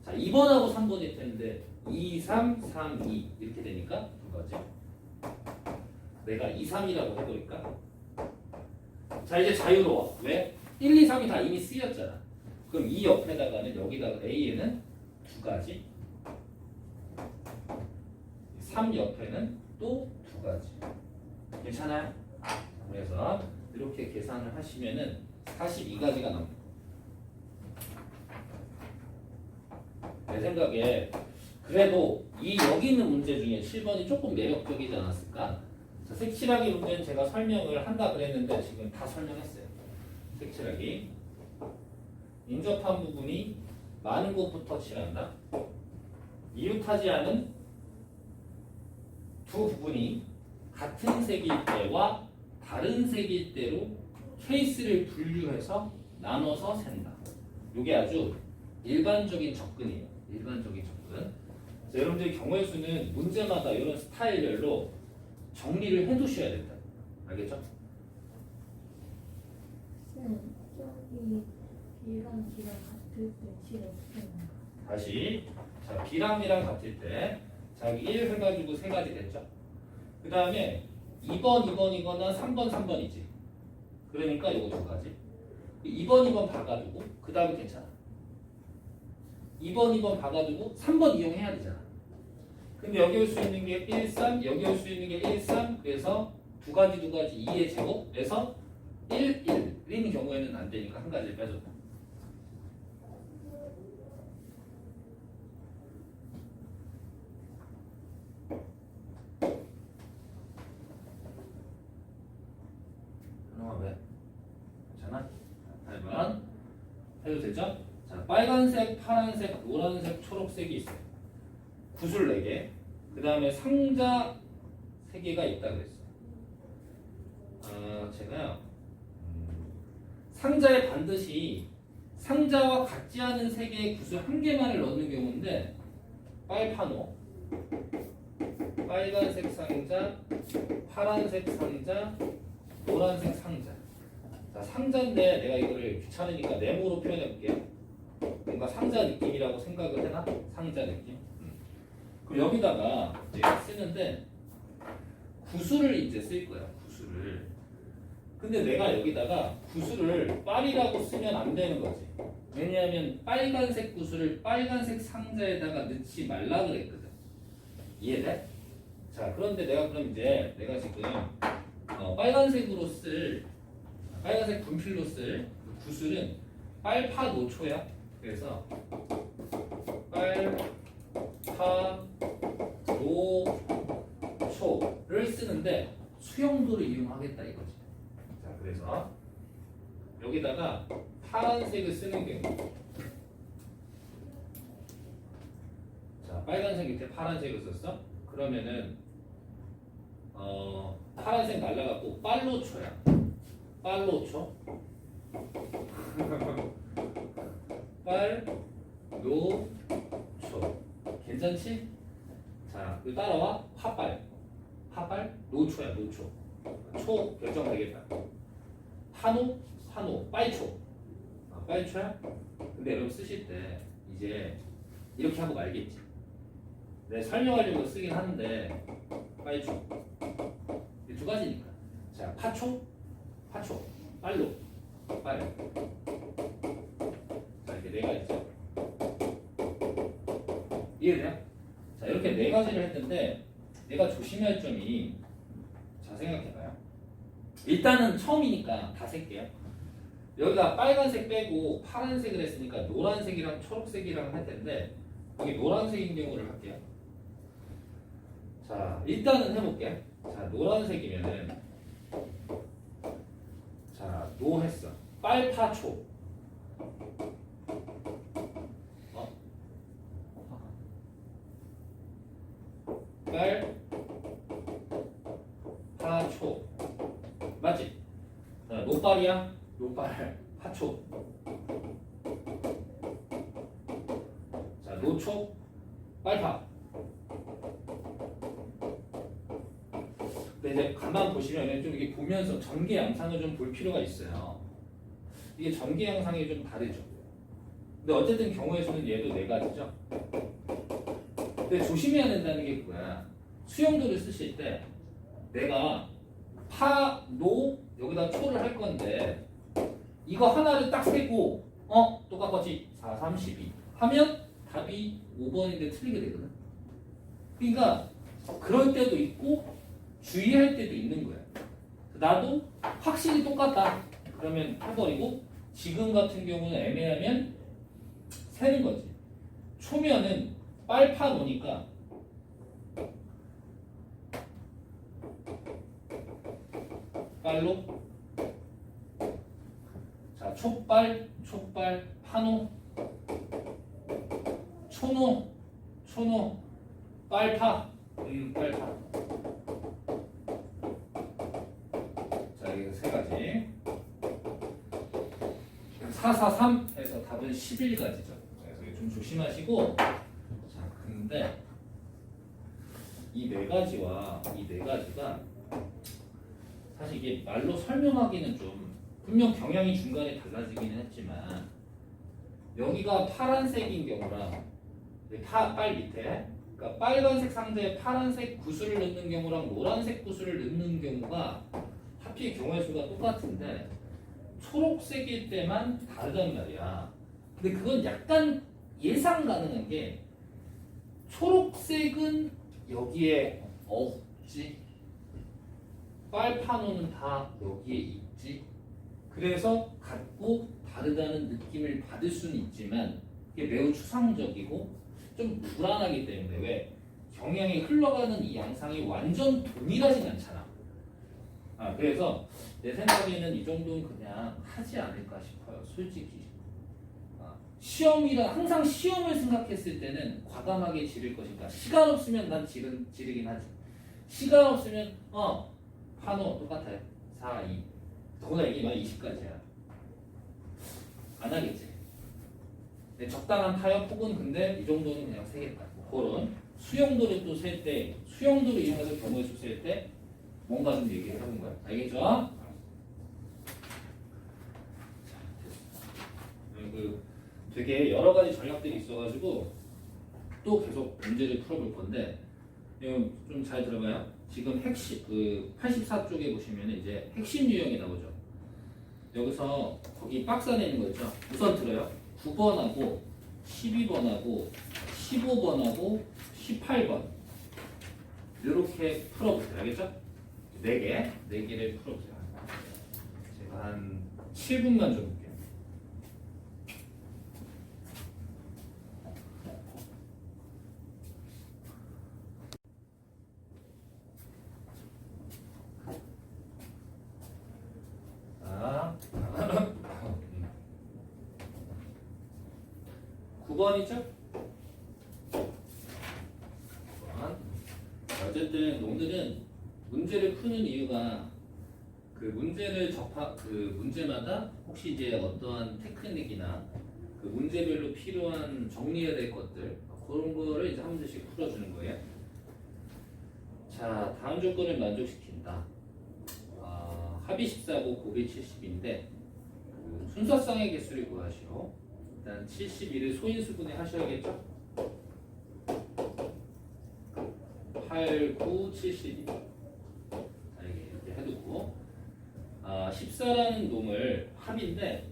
자, 2번하고 3번일 텐데 2, 3, 3, 2 이렇게 되니까 두 가지. 내가 2, 3이라고 해버릴까? 자, 이제 자유로워. 왜? 1, 2, 3이 다 이미 쓰였잖아. 그럼 이 옆에다가는 여기다가 A에는 두 가지, 3 옆에는 또 두 가지. 괜찮아요? 그래서 이렇게 계산을 하시면은 42가지가 나옵니다. 내 생각에 그래도 이 여기 있는 문제 중에 7번이 조금 매력적이지 않았을까? 자, 색칠하기 문제는 제가 설명을 한다 그랬는데 지금 다 설명했어요. 색칠하기. 인접한 부분이 많은 곳부터 칠한다. 이웃하지 않은 두 부분이 같은 색일 때와 다른 색일 때로 케이스를 분류해서 나눠서 센다. 이게 아주 일반적인 접근이에요. 일반적인 접근. 자, 여러분들이 경우의 수는 문제마다 이런 스타일별로 정리를 해두셔야 된다. 알겠죠? 쌤, 저기 B랑 D랑 같을 때 칠 어떻게 하는 거야? 다시. 자, B랑 D랑 같을 때. 자, 여기 1 해가지고 세 가지 됐죠? 그 다음에 2번, 2번이거나 3번, 3번이지. 그러니까 요거 두 가지. 2번, 2번 봐가지고 그 다음에 괜찮아. 2번, 2번 봐가지고 3번 이용해야 되잖아. 근데 여기 올 수 있는 게 1, 3, 여기 올 수 있는 게 1, 3. 그래서 두 가지 2의 제곱에서 1, 1인 경우에는 안 되니까 한 가지를 빼줬다. 왜? 괜찮아? 8번 해도 되죠? 자, 빨간색, 파란색, 노란색, 초록색이 있어요. 구슬 4개. 그 다음에 상자 3개가 있다 그랬어요. 제가요 상자에 반드시 상자와 같지 않은 3개의 구슬 1개만을 넣는 경우인데, 빨판호, 빨간색 상자, 파란색 상자, 노란색 상자. 자, 상자인데 내가 이거를 귀찮으니까 네모로 표현해 볼게요. 뭔가 상자 느낌이라고 생각을 해나? 상자 느낌. 그리고 여기다가 이제 쓰는데 구슬을 이제 쓸 거야. 구슬을. 근데 내가 여기다가 구슬을 빨이라고 쓰면 안 되는 거지. 왜냐하면 빨간색 구슬을 빨간색 상자에다가 넣지 말라 그랬거든. 이해돼? 자, 그런데 내가 그럼 이제 내가 지금 빨간색으로 쓸 빨간색 분필로 쓸 구슬은 빨파 노초야. 그래서 빨파 노초를 쓰는데 수용도를 이용하겠다 이거지. 자, 그래서 여기다가 파란색을 쓰는 경우, 자, 빨간색 밑에 파란색을 썼어? 그러면은 파란색 날라가고 빨로초야. 빨로초. 빨로초. 괜찮지? 자, 그 따라와. 파빨. 파빨 노초야. 노초. 초 결정되겠다. 파노. 파노. 빨초. 빨초야? 근데 여러분 쓰실 때 이제 이렇게 하고 말겠지. 내 설명하려고 쓰긴 하는데 빨초. 이 두 가지니까. 자, 파초. 파초. 빨로. 빨. 자, 이렇게 네 가지죠. 이해돼요? 자, 이렇게 네 가지를 했는데 내가 조심할 점이, 자, 생각해봐요. 일단은 처음이니까 다 쓸게요. 여기가 빨간색 빼고 파란색을 했으니까 노란색이랑 초록색이랑 할 텐데 여기 노란색인 경우를 할게요. 자, 일단은 해볼게. 자, 노란색이면은, 자, 노 했어. 빨파초. 빨파초. 맞지? 자, 노빨이야? 노빨. 파초. 자, 노초. 빨파. 근데 이제 가만 보시면 좀 이게 보면서 전개 양상을 좀 볼 필요가 있어요. 이게 전개 양상이 좀 다르죠. 근데 어쨌든 경우의 수는 얘도 네 가지죠. 근데 조심해야 된다는 게 뭐야? 수용도를 쓰실 때 내가 파, 노 여기다 초를 할 건데 이거 하나를 딱 세고 똑같이 4, 3, 12 하면 답이 5번인데 틀리게 되거든. 그러니까 그럴 때도 있고 주의할 때도 있는 거야. 나도 확실히 똑같다 그러면 해버리고, 지금 같은 경우는 애매하면 세는 거지. 초면은 빨파 놓으니까 빨로. 자, 촉빨, 촉빨, 파노, 초노, 초노, 빨파, 빨파. 자, 이거 세 가지. 4, 4, 3 해서 답은 11가지죠. 그래서 이거 좀 조심하시고. 자, 근데 이 네 가지와 이 네 가지가 사실 이게 말로 설명하기는 좀, 분명 경향이 중간에 달라지기는 했지만 여기가 파란색인 경우랑 빨 밑에, 그러니까 빨간색 상자에 파란색 구슬을 넣는 경우랑 노란색 구슬을 넣는 경우가 하필 경우의 수가 똑같은데 초록색일 때만 다르단 말이야. 근데 그건 약간 예상 가능한 게, 초록색은 여기에 없지, 빨파노는 다 여기에 있지. 그래서 같고 다르다는 느낌을 받을 수는 있지만 이게 매우 추상적이고 좀 불안하기 때문에, 왜? 경향이 흘러가는 이 양상이 완전 동일하진 않잖아. 그래서 내 생각에는 이 정도는 그냥 하지 않을까 싶어요, 솔직히. 시험이라 항상 시험을 생각했을 때는 과감하게 지를 것인가. 시간 없으면 난 지르긴 하지. 시간 없으면 파노 똑같아요. 4, 2. 더구나 이게 막 20까지야. 안 하겠지. 네, 적당한 타협 혹은 근데 이 정도는 그냥 세겠다. 그런 수용도를 또 셀 때, 수용도를 이용해서 경우의 수 셀 때 뭔가 좀 얘기를 해본 거야. 알겠죠? 자, 됐습니다. 그 되게 여러 가지 전략들이 있어가지고 또 계속 문제를 풀어볼 건데 좀 잘 들어봐요. 지금 핵심 그 84쪽에 보시면 이제 핵심 유형이 나오죠. 여기서 거기 박스 안에 있는 거 있죠. 우선 들어요. 9번하고 12번하고 15번하고 18번 이렇게 풀어보세요. 알겠죠? 4개를 풀어보세요. 제가 한 7분만 좀 볼게요. 자, 9번이죠? 9번. 어쨌든 오늘은 문제를 푸는 이유가 그 문제를 그 문제마다 혹시 이제 어떠한 테크닉이나 그 문제별로 필요한 정리해야 될 것들 그런 거를 이제 한 문제씩 풀어주는 거예요. 자, 다음 조건을 만족시킨다. 합이 14고 곱이 70인데 그 순서상의 개수를 구하시오. 일단 71을 소인수분해 하셔야겠죠? 8, 9, 72. 자, 이렇게 해두고 14라는 놈을 합인데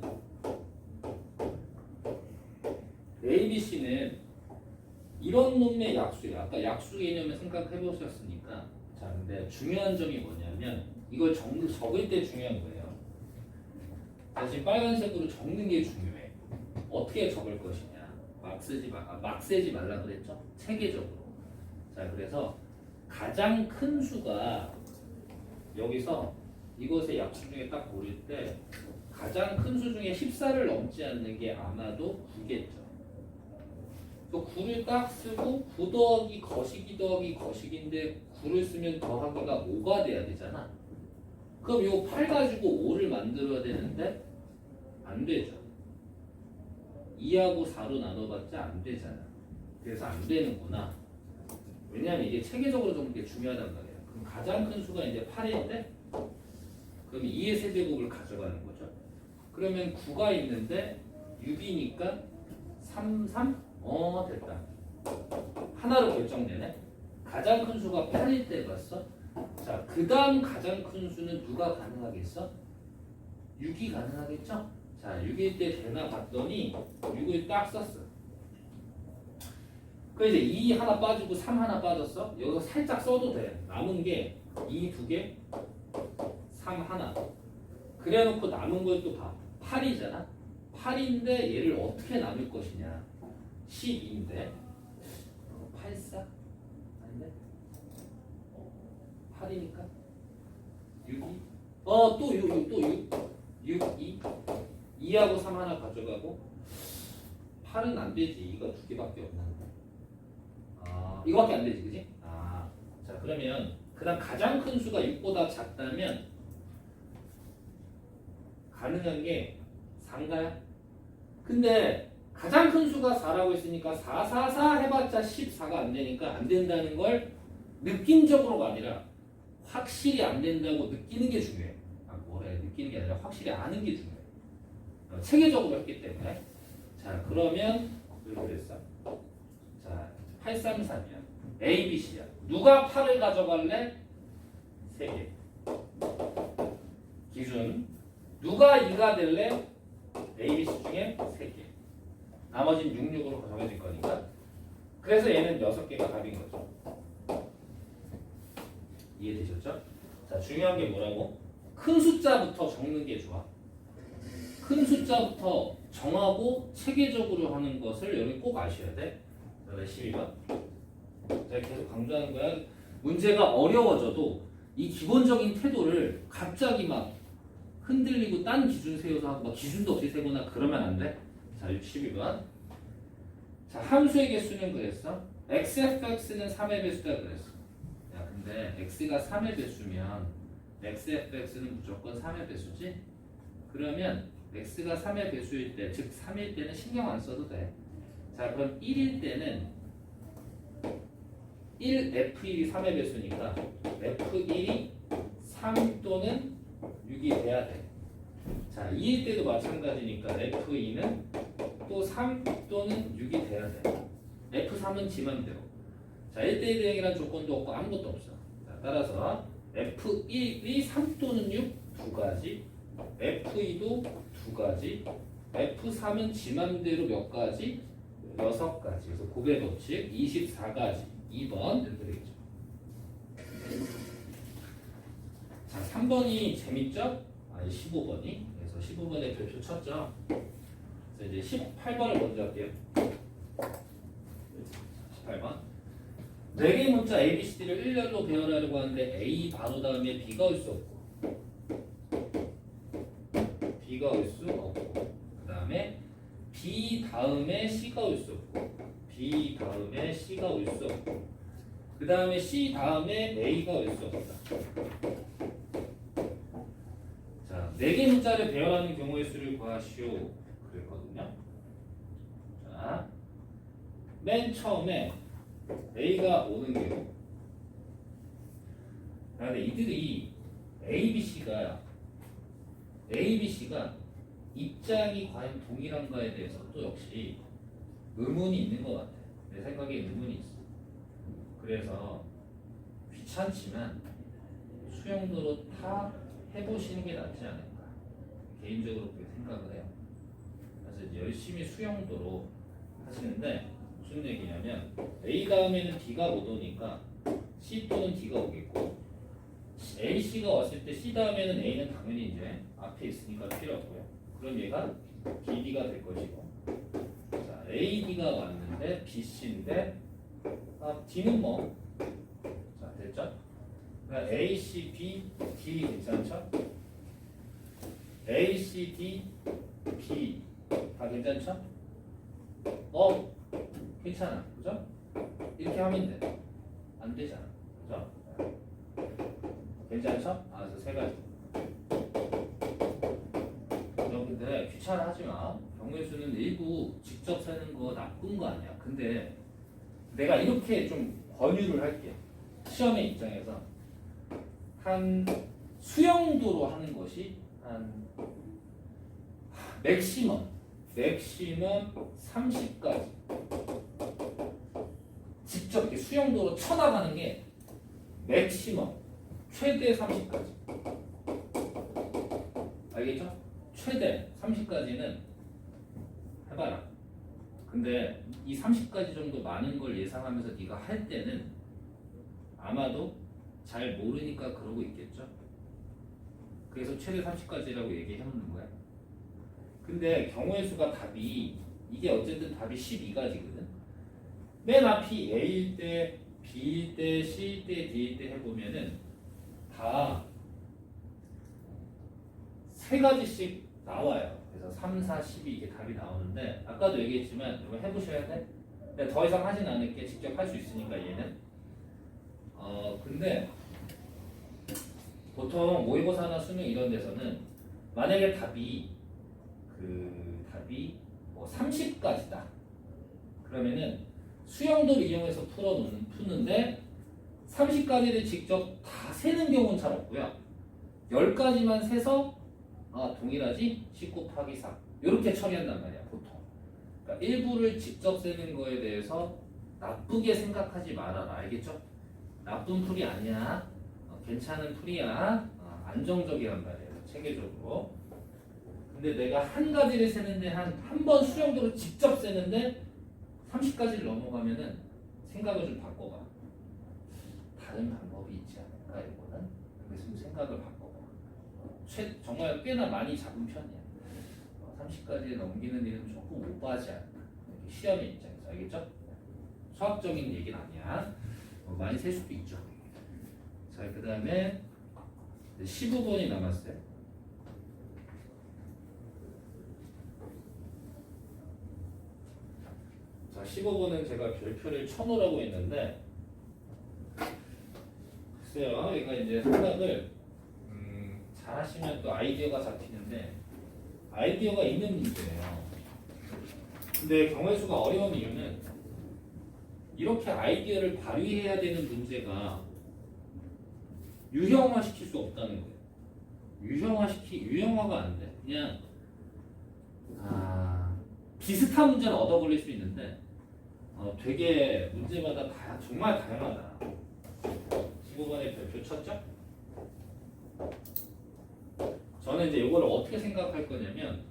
A, B, C는 이런 놈의 약수예요. 아까 약수 개념을 생각해 보셨으니까. 자, 근데 중요한 점이 뭐냐면 이걸 적을 때 중요한 거예요. 대신 빨간색으로 적는 게 중요해. 어떻게 적을 것이냐. 막 세지 말라 그랬죠? 체계적으로. 자, 그래서 가장 큰 수가 여기서 이것의 약수 중에 딱 고를 때 가장 큰 수 중에 14를 넘지 않는 게 아마도 9겠죠. 또 9를 딱 쓰고 9 더하기 거시기 더하기 거시기인데 9를 쓰면 더하기가 5가 돼야 되잖아. 그럼 요 8 가지고 5를 만들어야 되는데 안 되죠. 2하고 4로 나눠봤자 안 되잖아. 그래서 안 되는구나. 왜냐하면 이게 체계적으로 좀 게 중요하단 말이에요. 그럼 가장 큰 수가 이제 8인데 그럼 2의 세제곱을 가져가는 거죠. 그러면 9가 있는데 6이니까 3, 3? 됐다. 하나로 결정되네. 가장 큰 수가 8일 때 봤어. 자, 그 다음 가장 큰 수는 누가 가능하겠어? 6이 가능하겠죠? 자, 6일 때 되나 봤더니 6을 딱 썼어. 그 이제 2 하나 빠지고 3 하나 빠졌어. 여기서 살짝 써도 돼. 남은 게 2 2개, 3 하나. 그래 놓고 남은 걸 또 봐. 8이잖아. 8인데 얘를 어떻게 나눌 것이냐. 12인데 84? 아닌데? 8이니까 6이? 또 6, 2? 2하고 3 하나 가져가고 8은 안 되지. 2가 2개밖에 없는데. 이거밖에 안 되지, 그지? 자, 그러면 그다음 가장 큰 수가 6보다 작다면 가능한 게 4인가요? 근데 가장 큰 수가 4라고 했으니까 4, 4, 4 해봤자 14가 안 되니까 안 된다는 걸 느낌적으로가 아니라 확실히 안 된다고 느끼는 게 중요해. 느끼는 게 아니라 확실히 아는 게 중요해. 체계적으로 했기 때문에. 자, 그러면 이렇게 됐어. 자, 833이야. A, B, C야. 누가 8을 가져갈래? 3개. 기준. 누가 2가 될래? A, B, C 중에 3개. 나머지는 6, 6으로 정해질 거니까. 그래서 얘는 6개가 답인 거죠. 이해되셨죠? 자, 중요한 게 뭐라고? 큰 숫자부터 적는 게 좋아. 큰 숫자부터 정하고 체계적으로 하는 것을 여러분 꼭 아셔야 돼. 그다음에 12번. 제가 계속 강조하는 거야. 문제가 어려워져도 이 기본적인 태도를 갑자기 막 흔들리고 딴 기준 세워서 하고 막 기준도 없이 세거나 그러면 안 돼. 자, 12번. 자, 함수의 개수는 그랬어. xfx는 3의 배수다 그랬어. 야, 근데 x가 3의 배수면 xfx는 무조건 3의 배수지? 그러면 x가 3의 배수일 때, 즉 3일 때는 신경 안 써도 돼. 자, 그럼 1일 때는 1f1이 3의 배수니까 f1이 3 또는 6이 돼야 돼. 자, 2일 때도 마찬가지니까 f2는 또 3 또는 6이 돼야 돼. F3은 지 맘대로. 자, 1대1 대응이란 조건도 없고 아무것도 없어. 자, 따라서 F1이 3 또는 6 두 가지, F2도 두 가지, F3은 지 맘대로 몇 가지? 6가지. 그래서 곱의 법칙 24가지. 2번 이렇게 되겠죠. 자, 3번이 재밌죠? 아니 15번이. 그래서 15번에 별표 쳤죠. 그래서 이제 18번을 먼저 할게요. 18번. 4개의 문자 A, B, C, D를 일렬로 배열하려고 하는데 A 바로 다음에 B가 올 수 없고 B가 올 수 없고 그 다음에 B 다음에 C가 올 수 없고 B 다음에 C가 올 수 없고 그 다음에 C 다음에 A가 올 수 없다. 자, 4개 문자를 배열하는 경우의 수를 구하시오 그랬거든요. 자, 맨 처음에 A가 오는 경우 근데 이들이 A, B, C가 입장이 과연 동일한가에 대해서 또 역시 의문이 있는 것 같아. 내 생각에 의문이 있어. 그래서 귀찮지만 수영도로 다 해보시는 게 낫지 않을까. 개인적으로 그렇게 생각을 해요. 그래서 이제 열심히 수영도로 하시는데 무슨 얘기냐면 A 다음에는 B가 못 오니까 C 또는 D가 오겠고 A, C가 왔을 때 C 다음에는 A는 당연히 이제 앞에 있으니까 필요 없고요. 그럼 얘가 B, D가 될 것이고 자, A, D가 왔는데 B, C인데 D는 뭐? 자, 됐죠? 그러니까 A, C, B, D 괜찮죠? A, C, D, B 다 괜찮죠? 괜찮아. 그죠? 이렇게 하면 돼. 안 되잖아. 그죠? 괜찮죠? 그래서 세 가지. 여러분들 귀찮아하지 마. 경우의 수는 일부 직접 세는 거 나쁜 거 아니야. 근데 내가 이렇게 좀 권유를 할게. 시험의 입장에서 한 수영도로 하는 것이 한 맥시멈 30까지 직접 이렇게 수영도로 쳐나가는 게 맥시멈 최대 30까지 알겠죠? 최대 30까지는 해봐라. 근데 이 30까지 정도 많은 걸 예상하면서 네가 할 때는 아마도 잘 모르니까 그러고 있겠죠? 그래서 최대 30까지라고 얘기해놓는 거야. 근데 경우의 수가 답이 이게 어쨌든 답이 12가지거든. 맨 앞이 A일 때, B일 때, C일 때, D일 때 해보면은 다 세 가지씩 나와요. 그래서 3, 4, 12 이게 답이 나오는데 아까도 얘기했지만 이거 해보셔야 돼. 근데 더 이상 하진 않을게. 직접 할 수 있으니까 얘는. 근데 보통 모의고사나 수능 이런 데서는 만약에 답이 뭐 30까지다. 그러면은 수영도를 이용해서 푸는데 30가지를 직접 다 세는 경우는 잘 없고요. 10가지만 세서 동일하지? 10 곱하기 3 이렇게 처리한단 말이야 보통. 그러니까 일부를 직접 세는 거에 대해서 나쁘게 생각하지 말아라. 알겠죠? 나쁜 풀이 아니야. 괜찮은 풀이야. 안정적이란 말이에요. 체계적으로. 근데 내가 한 가지를 세는데 한 번 수영도를 직접 세는데 30가지를 넘어가면은 생각을 좀 바꿔봐. 다른 방법이 있지 않을까 이거는. 그래서 좀 생각을 바꿔봐. 정말 꽤나 많이 잡은 편이야. 30까지 넘기는 일은 조금 오버하지 않을까. 시험의 입장에서 알겠죠? 수학적인 얘기는 아니야. 많이 셀 수도 있죠. 자, 그 다음에 15번이 남았어요. 자, 15번은 제가 별표를 쳐놓으라고 했는데 글쎄요, 얘가 이제 생각을 잘 하시면 또 아이디어가 잡히는데 아이디어가 있는 문제예요. 근데 경우의 수가 어려운 이유는 이렇게 아이디어를 발휘해야 되는 문제가 유형화 시킬 수 없다는 거예요. 유형화가 안 돼. 그냥 비슷한 문제는 얻어 걸릴 수 있는데 되게 문제마다 정말 다양하다. 15번의 별표 쳤죠? 저는 이제 이거를 어떻게 생각할 거냐면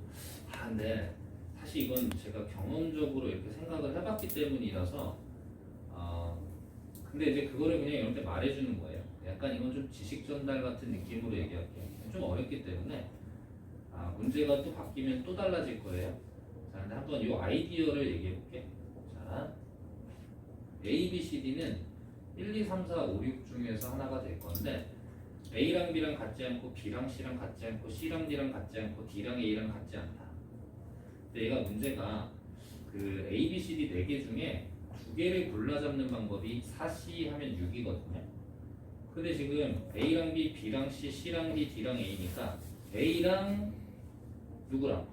근데 사실 이건 제가 경험적으로 이렇게 생각을 해봤기 때문이라서 근데 이제 그거를 그냥 이런 데 말해주는 거예요. 약간 이건 좀 지식 전달 같은 느낌으로 얘기할게요. 좀 어렵기 때문에 문제가 또 바뀌면 또 달라질 거예요. 자, 근데 한번 이 아이디어를 얘기해 볼게. 자, A, B, C, D는 1, 2, 3, 4, 5, 6 중에서 하나가 될 건데 A랑 B랑 같지 않고 B랑 C랑 같지 않고 C랑 D랑 같지 않고 D랑 A랑 같지 않다. 근데 얘가 문제가 그 A, B, C, D 4개 중에 2개를 골라 잡는 방법이 4C 하면 6이거든요. 근데 지금 A랑 B, B랑 C, C랑 D, D랑 A니까 A랑 누구랑?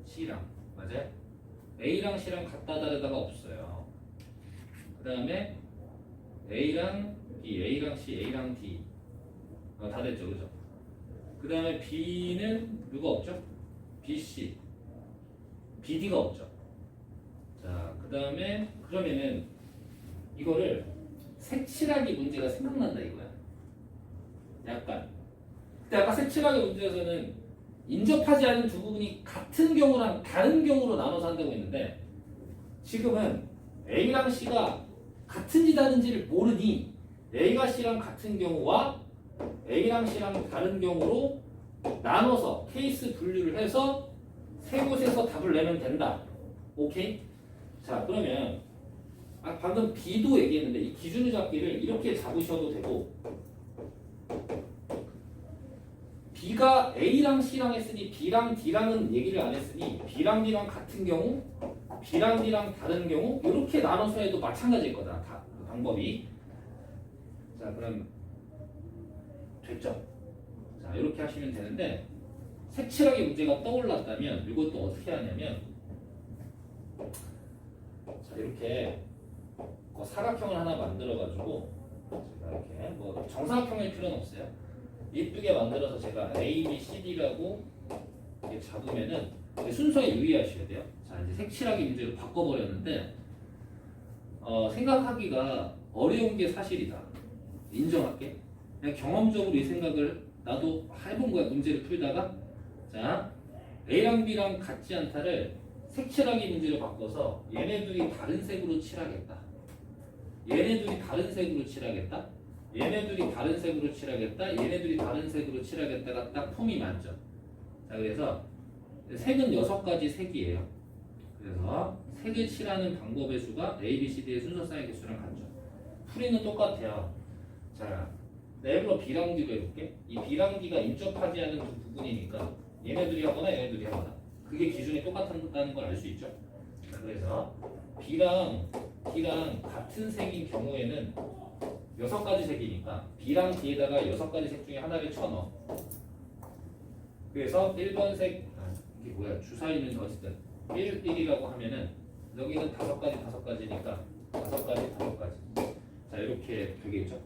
C랑 맞아요? A랑 C랑 같다 다르다가 없어요. 그 다음에 A랑 B, A랑 C, A랑 D 다 됐죠, 그죠? 그 다음에 B는 누가 없죠? B, C, BD가 없죠. 자, 그 다음에 그러면은 이거를 색칠하기 문제가 생각난다 이거야. 약간. 근데 아까 색칠하기 문제에서는 인접하지 않은 두 부분이 같은 경우랑 다른 경우로 나눠서 한다고 했는데 지금은 A랑 C가 같은지 다른지를 모르니 A가 C랑 같은 경우와 A랑 C랑 다른 경우로 나눠서 케이스 분류를 해서 세 곳에서 답을 내면 된다. 오케이? 자, 그러면 방금 B도 얘기했는데 이 기준을 잡기를 이렇게 잡으셔도 되고 B가 A랑 C랑 했으니 B랑 D랑은 얘기를 안 했으니 B랑 D랑 같은 경우 B랑 D랑 다른 경우 이렇게 나눠서 해도 마찬가지일 거다. 그 방법이. 자, 그럼 됐죠? 자, 이렇게 하시면 되는데 색칠하기 문제가 떠올랐다면 이것도 어떻게 하냐면 자, 이렇게 사각형을 하나 만들어가지고 제가 이렇게 뭐 정사각형일 필요는 없어요. 이쁘게 만들어서 제가 A, B, C, D라고 이렇게 잡으면은 순서에 유의하셔야 돼요. 자, 이제 색칠하기 문제로 바꿔버렸는데 생각하기가 어려운 게 사실이다. 인정할게. 그냥 경험적으로 이 생각을 나도 해본 거야. 문제를 풀다가 자, A랑 B랑 같지 않다를 색칠하기 문제로 바꿔서 얘네들이 다른 색으로 칠하겠다. 얘네들이 다른 색으로 칠하겠다. 얘네들이 다른 색으로 칠하겠다. 얘네들이 다른 색으로 칠하겠다가 딱 폼이 맞죠. 자, 그래서 색은 6가지 색이에요. 그래서 색을 칠하는 방법의 수가 A, B, C, D의 순서상의 개수랑 같죠. 풀이는 똑같아요. 자, 내일로 B랑 D로 해볼게. 이 B랑 D가 인접하지 않은 두 부분이니까 얘네들이 하거나 얘네들이 하거나 그게 기준이 똑같다는 걸 알 수 있죠. 자, 그래서 B랑 D랑 같은 색인 경우에는 6가지 색이니까 B랑 D에다가 6가지 색 중에 하나를 쳐넣어. 그래서 1번 색 이게 뭐야 주사위는 어쨌든 1이라고 하면은 여기는 5가지니까 5가지. 자, 이렇게 되겠죠.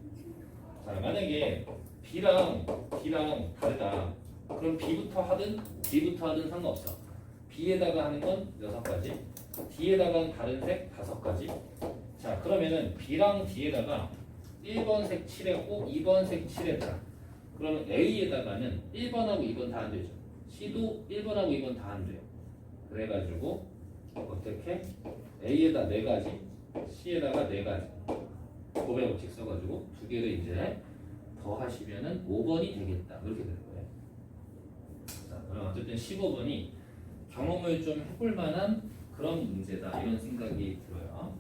자, 만약에 B랑 D랑 다르다. 그럼 B부터 하든 D부터 하든 상관없어. B에다가 하는 건 6가지, D에다가는 다른 색 5가지. 자, 그러면은 B랑 D에다가 1번 색 칠했고 2번 색 칠했다. 그러면 A에다가는 1번하고 2번 다 안 되죠. C도 1번하고 2번 다 안 돼요. 그래가지고 어떻게 A에다 4가지, C에다가 4가지 고배 법칙 써가지고 두 개를 이제 더 하시면은 5번이 되겠다. 이렇게 되는 거예요. 자, 그럼 어쨌든 15번이 경험을 좀 해볼 만한 그런 문제다. 이런 생각이 들어요.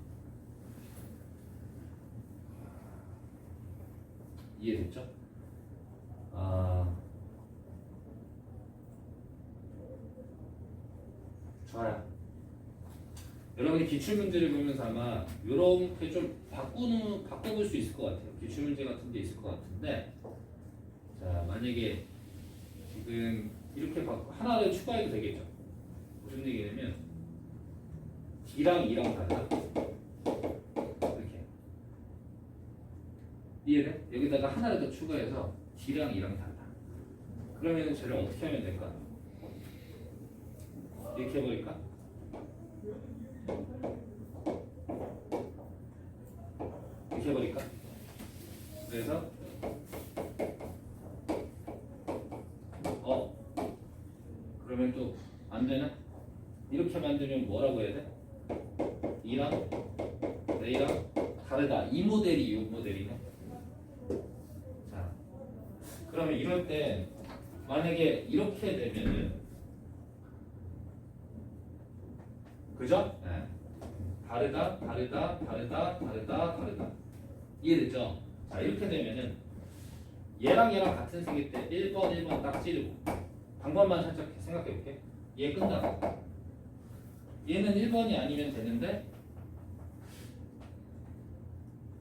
이해됐죠? 좋아요. 여러분이 기출문제를 보면서 아마 이렇게 좀 바꿔볼 수 있을 것 같아요. 기출문제 같은 게 있을 것 같은데 자, 만약에 지금 이렇게 하나를 추가해도 되겠죠? 무슨 얘기냐면 D랑 E랑 다르다. 이렇게 이해돼? 여기다가 하나를 더 추가해서 D랑 E랑 다르다. 그러면 쟤를 어떻게 하면 될까? 이렇게 해버릴까? 이렇게 해버릴까? 그래서 그러면 또 안 되나? 이렇게 만들면 뭐라고 해야 돼? 이랑 A랑 다르다. 이 모델이 이 모델이네. 자, 그러면 이럴 때 만약에 이렇게 되면은 그죠? 네. 다르다. 이해됐죠? 자, 이렇게 되면은 얘랑 같은 색일 때 1번 딱 찌르고 방법만 살짝 생각해 볼게. 얘 끝나고 얘는 1번이 아니면 되는데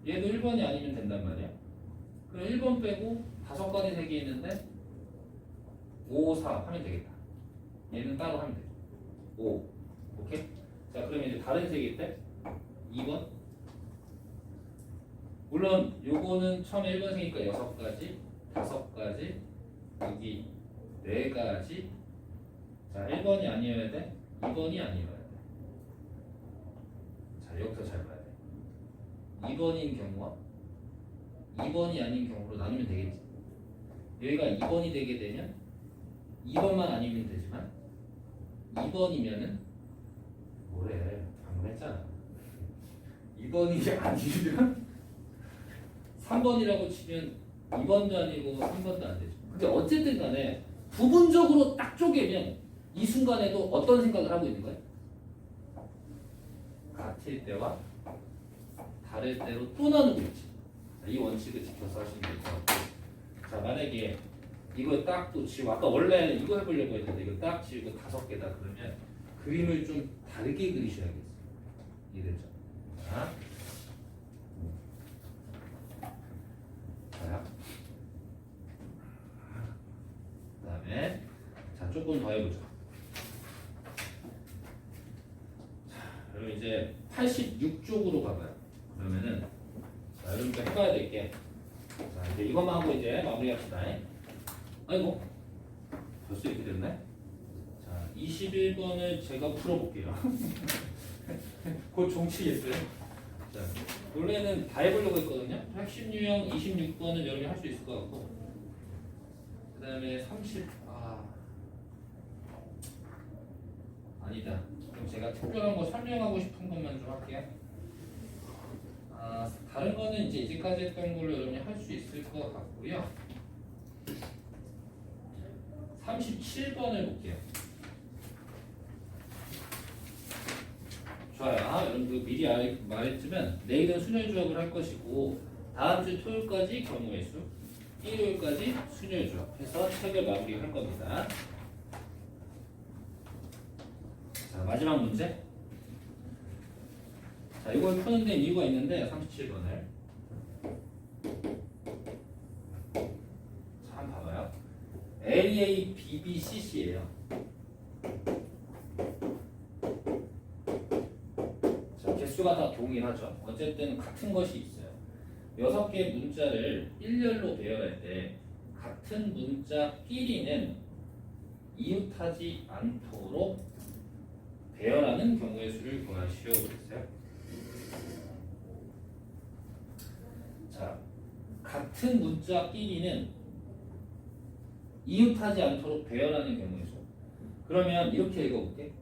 얘도 1번이 아니면 된단 말이야. 그럼 1번 빼고 5가지 색이 있는데 5, 4 하면 되겠다. 얘는 따로 하면 돼. 5. 오케이? 자, 그러면 이제 다른 색일 때 2번. 물론 요거는 처음에 1번 색이니까 6가지, 5가지, 여기 4가지. 자, 1번이 아니어야 돼. 2번이 아니어야 돼. 자, 여기서 잘 봐야 돼. 2번인 경우와 2번이 아닌 경우로 나누면 되겠지. 여기가 2번이 되게 되면 2번만 아니면 되지만 2번이면은 뭐래? 방금 했잖아. 2번이 아니면 3번이라고 치면 2번도 아니고 3번도 안 되죠. 근데 어쨌든 간에 부분적으로 딱 쪼개면 이 순간에도 어떤 생각을 하고 있는 거야? 같을 때와 다를 때로 또 나누고 있지. 이 원칙을 지켜서 하시면 될 것 같고. 자, 만약에 이거 딱 또 지우고 아까 원래 이거 해보려고 했는데 이거 딱 지우고 5개다 그러면 그림을 좀 다르게 그리셔야겠어요. 이해됐죠? 자, 그다음에 자 조금 더 해보죠. 자, 그럼 이제 86쪽으로 가봐요. 그러면은 자, 여러분들 해봐야 될 게 자 이제 이것만 하고 이제 마무리합시다. 아이고 벌써 이렇게 됐네. 자 21번을 제가 풀어볼게요. 곧 종치겠어요. 자 원래는 다 해보려고 했거든요. 핵심 유형 26번은 여러분이 할 수 있을 것 같고 그 다음에 30 아니다. 그럼 제가 특별한 거 설명하고 싶은 것만 좀 할게요. 다른 거는 이제 이제까지 했던 걸로 여러분이 할 수 있을 것 같고요. 37번을 볼게요. 좋아요. 여러분 미리 말했지만 내일은 순열 조합을 할 것이고 다음 주 토요일까지 경우의 수, 일요일까지 순열 조합해서 책을 마무리할 겁니다. 자, 마지막 문제. 자, 이걸 푸는 데 이유가 있는데 37번을 자, 한번 봐봐요. AA, BB, CC예요. 자, 개수가 다 동일하죠. 어쨌든 같은 것이 있어요. 6개의 문자를 일렬로 배열할 때 같은 문자끼리는 이웃하지 않도록 배열하는 경우의 수를 구하시오 그랬어요. 자, 같은 문자끼리는 이웃하지 않도록 배열하는 경우의 수. 그러면 이렇게 읽어볼게.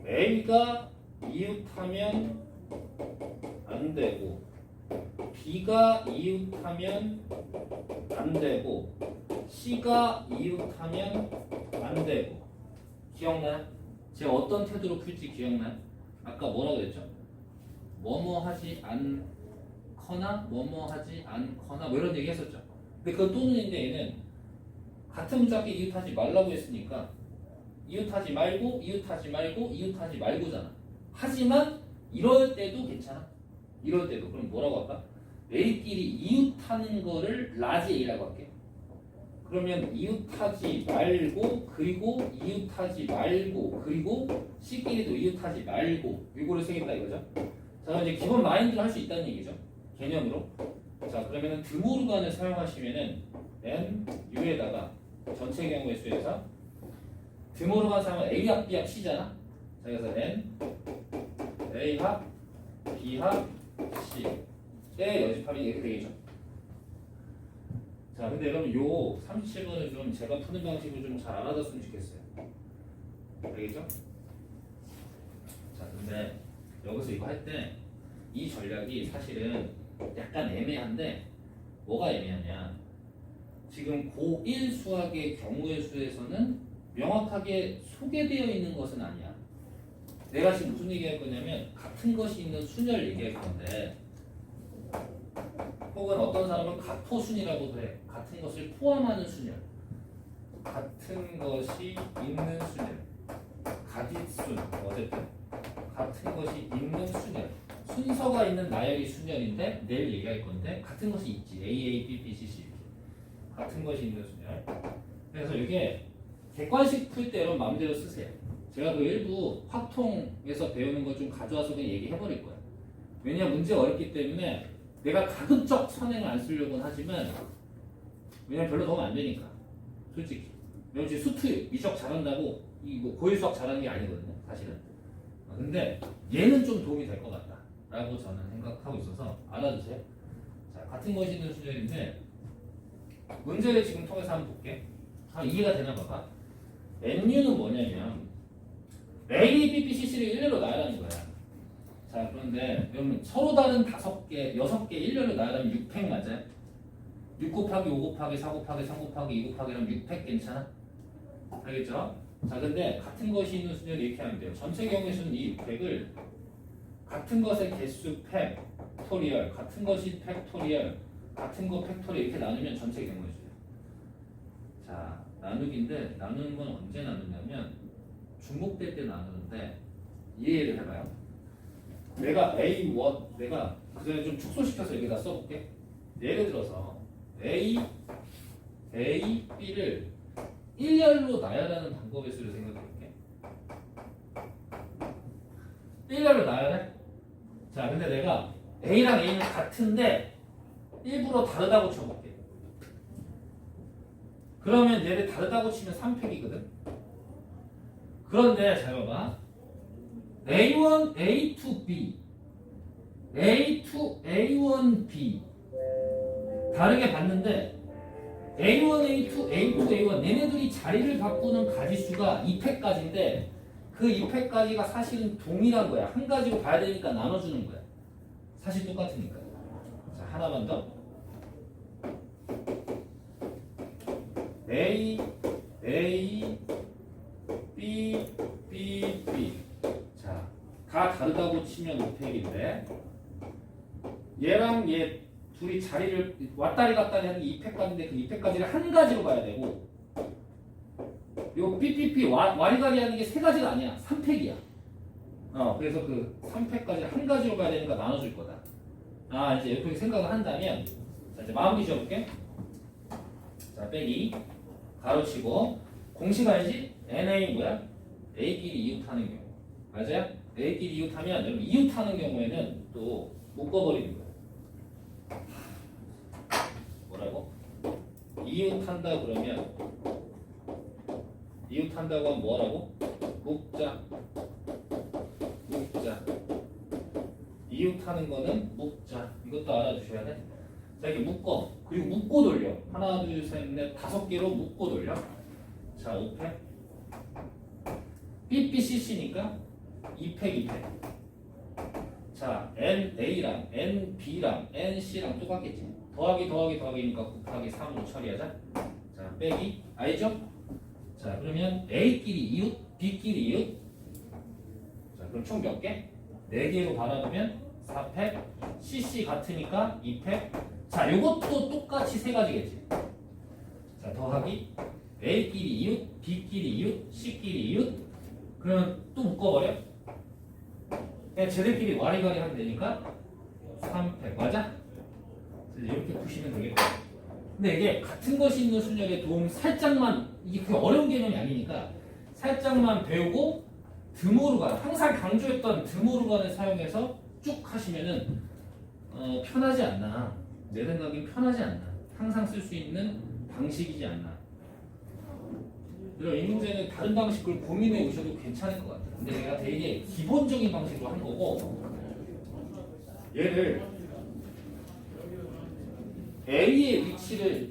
A가 이웃하면 안 되고 B가 이웃하면 안 되고 C가 이웃하면 안 되고. 기억나요? 제가 어떤 태도로 풀지 기억나요? 아까 뭐라고 그랬죠? 뭐뭐 하지 않거나 뭐뭐 하지 않거나 뭐 이런 얘기 했었죠. 근데 그건 또는인데 얘는 같은 문자끼리 이웃하지 말라고 했으니까 이웃하지 말고 이웃하지 말고 이웃하지 말고잖아. 하지만 이럴 때도 괜찮아. 이럴 때도. 그럼 뭐라고 할까? A끼리 이웃하는 거를 라지 A라고 할게. 그러면 이웃하지 말고 그리고 이웃하지 말고 그리고 C끼리도 이웃하지 말고 이거를 쓰겠다 이거죠. 자 이제 기본 마인드를 할 수 있다는 얘기죠. 개념으로. 자 그러면은 드모르간을 사용하시면은 N U에다가 전체 경우의 수에서 드모로 간 사람은 A합, B합, C잖아. 자, 그래서 N, A합, B합, C의 여집합이 이렇게 되겠죠. 자, 근데 여러분 요 37번을 좀 제가 푸는 방식을 좀 잘 알아뒀으면 좋겠어요. 알겠죠? 자, 근데 여기서 이거 할 때 이 전략이 사실은 약간 애매한데 뭐가 애매하냐? 지금 고1 수학의 경우의 수에서는 명확하게 소개되어 있는 것은 아니야. 내가 지금 무슨 얘기할 거냐면 같은 것이 있는 순열 얘기할 건데 혹은 어떤 사람은 가포순이라고도 해. 같은 것을 포함하는 순열. 같은 것이 있는 순열. 가짓순. 어쨌든 같은 것이 있는 순열. 순서가 있는 나열이 순열인데 내일 얘기할 건데 같은 것이 있지. A, B, B, C, C 이렇게. 같은 것이 있는 순열. 그래서 이게 객관식 풀 때 여러분 마음대로 쓰세요. 제가 그 일부 확통에서 배우는 걸 좀 가져와서 그냥 얘기해버릴 거예요. 왜냐면 문제가 어렵기 때문에 내가 가급적 선행을 안 쓰려고는 하지만 왜냐면 별로 도움 안 되니까 솔직히. 왜냐면 지금 수투 이적 잘한다고 이거 고1 수학 잘하는 게 아니거든요 사실은. 근데 얘는 좀 도움이 될 것 같다 라고 저는 생각하고 있어서 알아두세요. 자, 같은 것이 있는 수열인데 문제를 지금 통해서 한번 볼게. 이해가 되나 봐봐. NU는 뭐냐면 A, B, B, C, C를 일렬로 나열하는 거야. 자, 그런데 여러분 서로 다른 5개, 6개 일렬로 나열하면 6팩 맞아요? 6 곱하기 5 곱하기 4 곱하기 3 곱하기 2 곱하기 이러면 6팩 괜찮아? 알겠죠? 자, 근데 같은 것이 있는 수는 이렇게 하면 돼요. 전체 경우의 수는 이 6팩을 같은 것의 개수 팩토리얼, 같은 것이 팩토리얼, 같은 거 팩토리얼 이렇게 나누면 전체 경우의 수예요. 자, 나누기인데 나누는 건 언제 나누냐면 중복될 때 나누는데 이해를 해봐요. 내가 A1, 내가 그 전에 좀 축소시켜서 여기다 써볼게. 예를 들어서 A, B를 일렬로 나열하는 방법의 수를 생각해볼게. 일렬로 나열해? 자, 근데 내가 A랑 A는 같은데 일부러 다르다고 쳐볼게. 그러면 얘를 다르다고 치면 3팩이거든? 그런데 잘 봐봐. A1, A2, B, A2, A1, B 다르게 봤는데 A1, A2, A2, A1 얘네들이 자리를 바꾸는 가지수가 2팩까지인데 그 2팩까지가 사실은 동일한 거야. 한 가지로 봐야 되니까 나눠주는 거야. 사실 똑같으니까. 자, 하나만 더. A, A, B, B, B. 자, 다 다르다고 치면 5팩인데 얘랑 얘 둘이 자리를 왔다리 갔다리 하는 게 2팩까지인데 그 2팩까지를 한 가지로 봐야 되고 요 PPP 와리가리 하는 게 세 가지가 아니야. 3팩이야. 그래서 그 3팩까지를 한 가지로 봐야 되니까 나눠줄 거다. 이제 이렇게 생각을 한다면 자, 이제 마무리 지어볼게. 자, 빼기 가로치고 공식 알지? NA 뭐야? A끼리 이웃하는 경우. 맞아요? A끼리 이웃하면 여러분 이웃하는 경우에는 또 묶어버리는 거야. 뭐라고? 이웃한다 그러면 이웃한다고 하면 뭐라고? 묶자. 이웃하는 거는 묶자. 이것도 알아두셔야 돼. 자, 이렇게 묶어. 그리고 묶고 돌려. 하나, 둘, 셋, 넷, 5개로 묶고 돌려. 자, 5팩. BBCC니까 2팩. 자, NA랑 NB랑 NC랑 똑같겠지. 더하기니까 곱하기 3으로 처리하자. 자, 빼기. 알죠? 자, 그러면 A끼리 이웃, B끼리 이웃. 자, 그럼 총 몇 개? 4개로 바라보면 4팩, CC 같으니까 2팩. 자, 요것도 똑같이 3가지겠지. 자, 더하기 A끼리 이웃, B끼리 이웃, C끼리 이웃. 그러면 또 묶어버려. 그냥 쟤들끼리 와리가리 하면 되니까 3팩. 맞아? 이렇게 푸시면 되겠다. 근데 이게 같은 것이 있는 순열에 도움 살짝만, 이게 그렇게 어려운 개념이 아니니까 살짝만 배우고 드모르간, 항상 강조했던 드모르간을 사용해서 쭉 하시면은 편하지 않나. 내 생각엔 편하지 않나. 항상 쓸 수 있는 방식이지 않나. 그럼 이 문제는 다른 방식을 고민해 오셔도 괜찮을 것 같아요. 근데 내가 되게 기본적인 방식으로 한 거고, 얘를 A의 위치를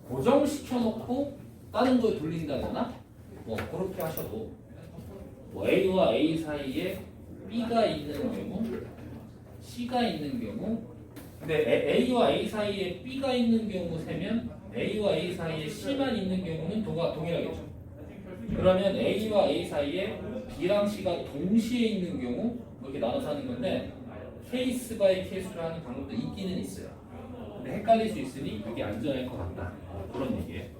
고정시켜 놓고 다른 걸 돌린다거나 뭐 그렇게 하셔도, 뭐 A와 A 사이에 B가 있는 경우, C가 있는 경우, 근데 A와 A 사이에 B가 있는 경우 세면 A와 A 사이에 C만 있는 경우는 동일하겠죠. 그러면 A와 A 사이에 B랑 C가 동시에 있는 경우 이렇게 나눠서 하는 건데, 케이스 바이 케이스로 하는 방법도 있기는 있어요. 근데 헷갈릴 수 있으니 그게 안전할 것 같다. 그런 얘기예요.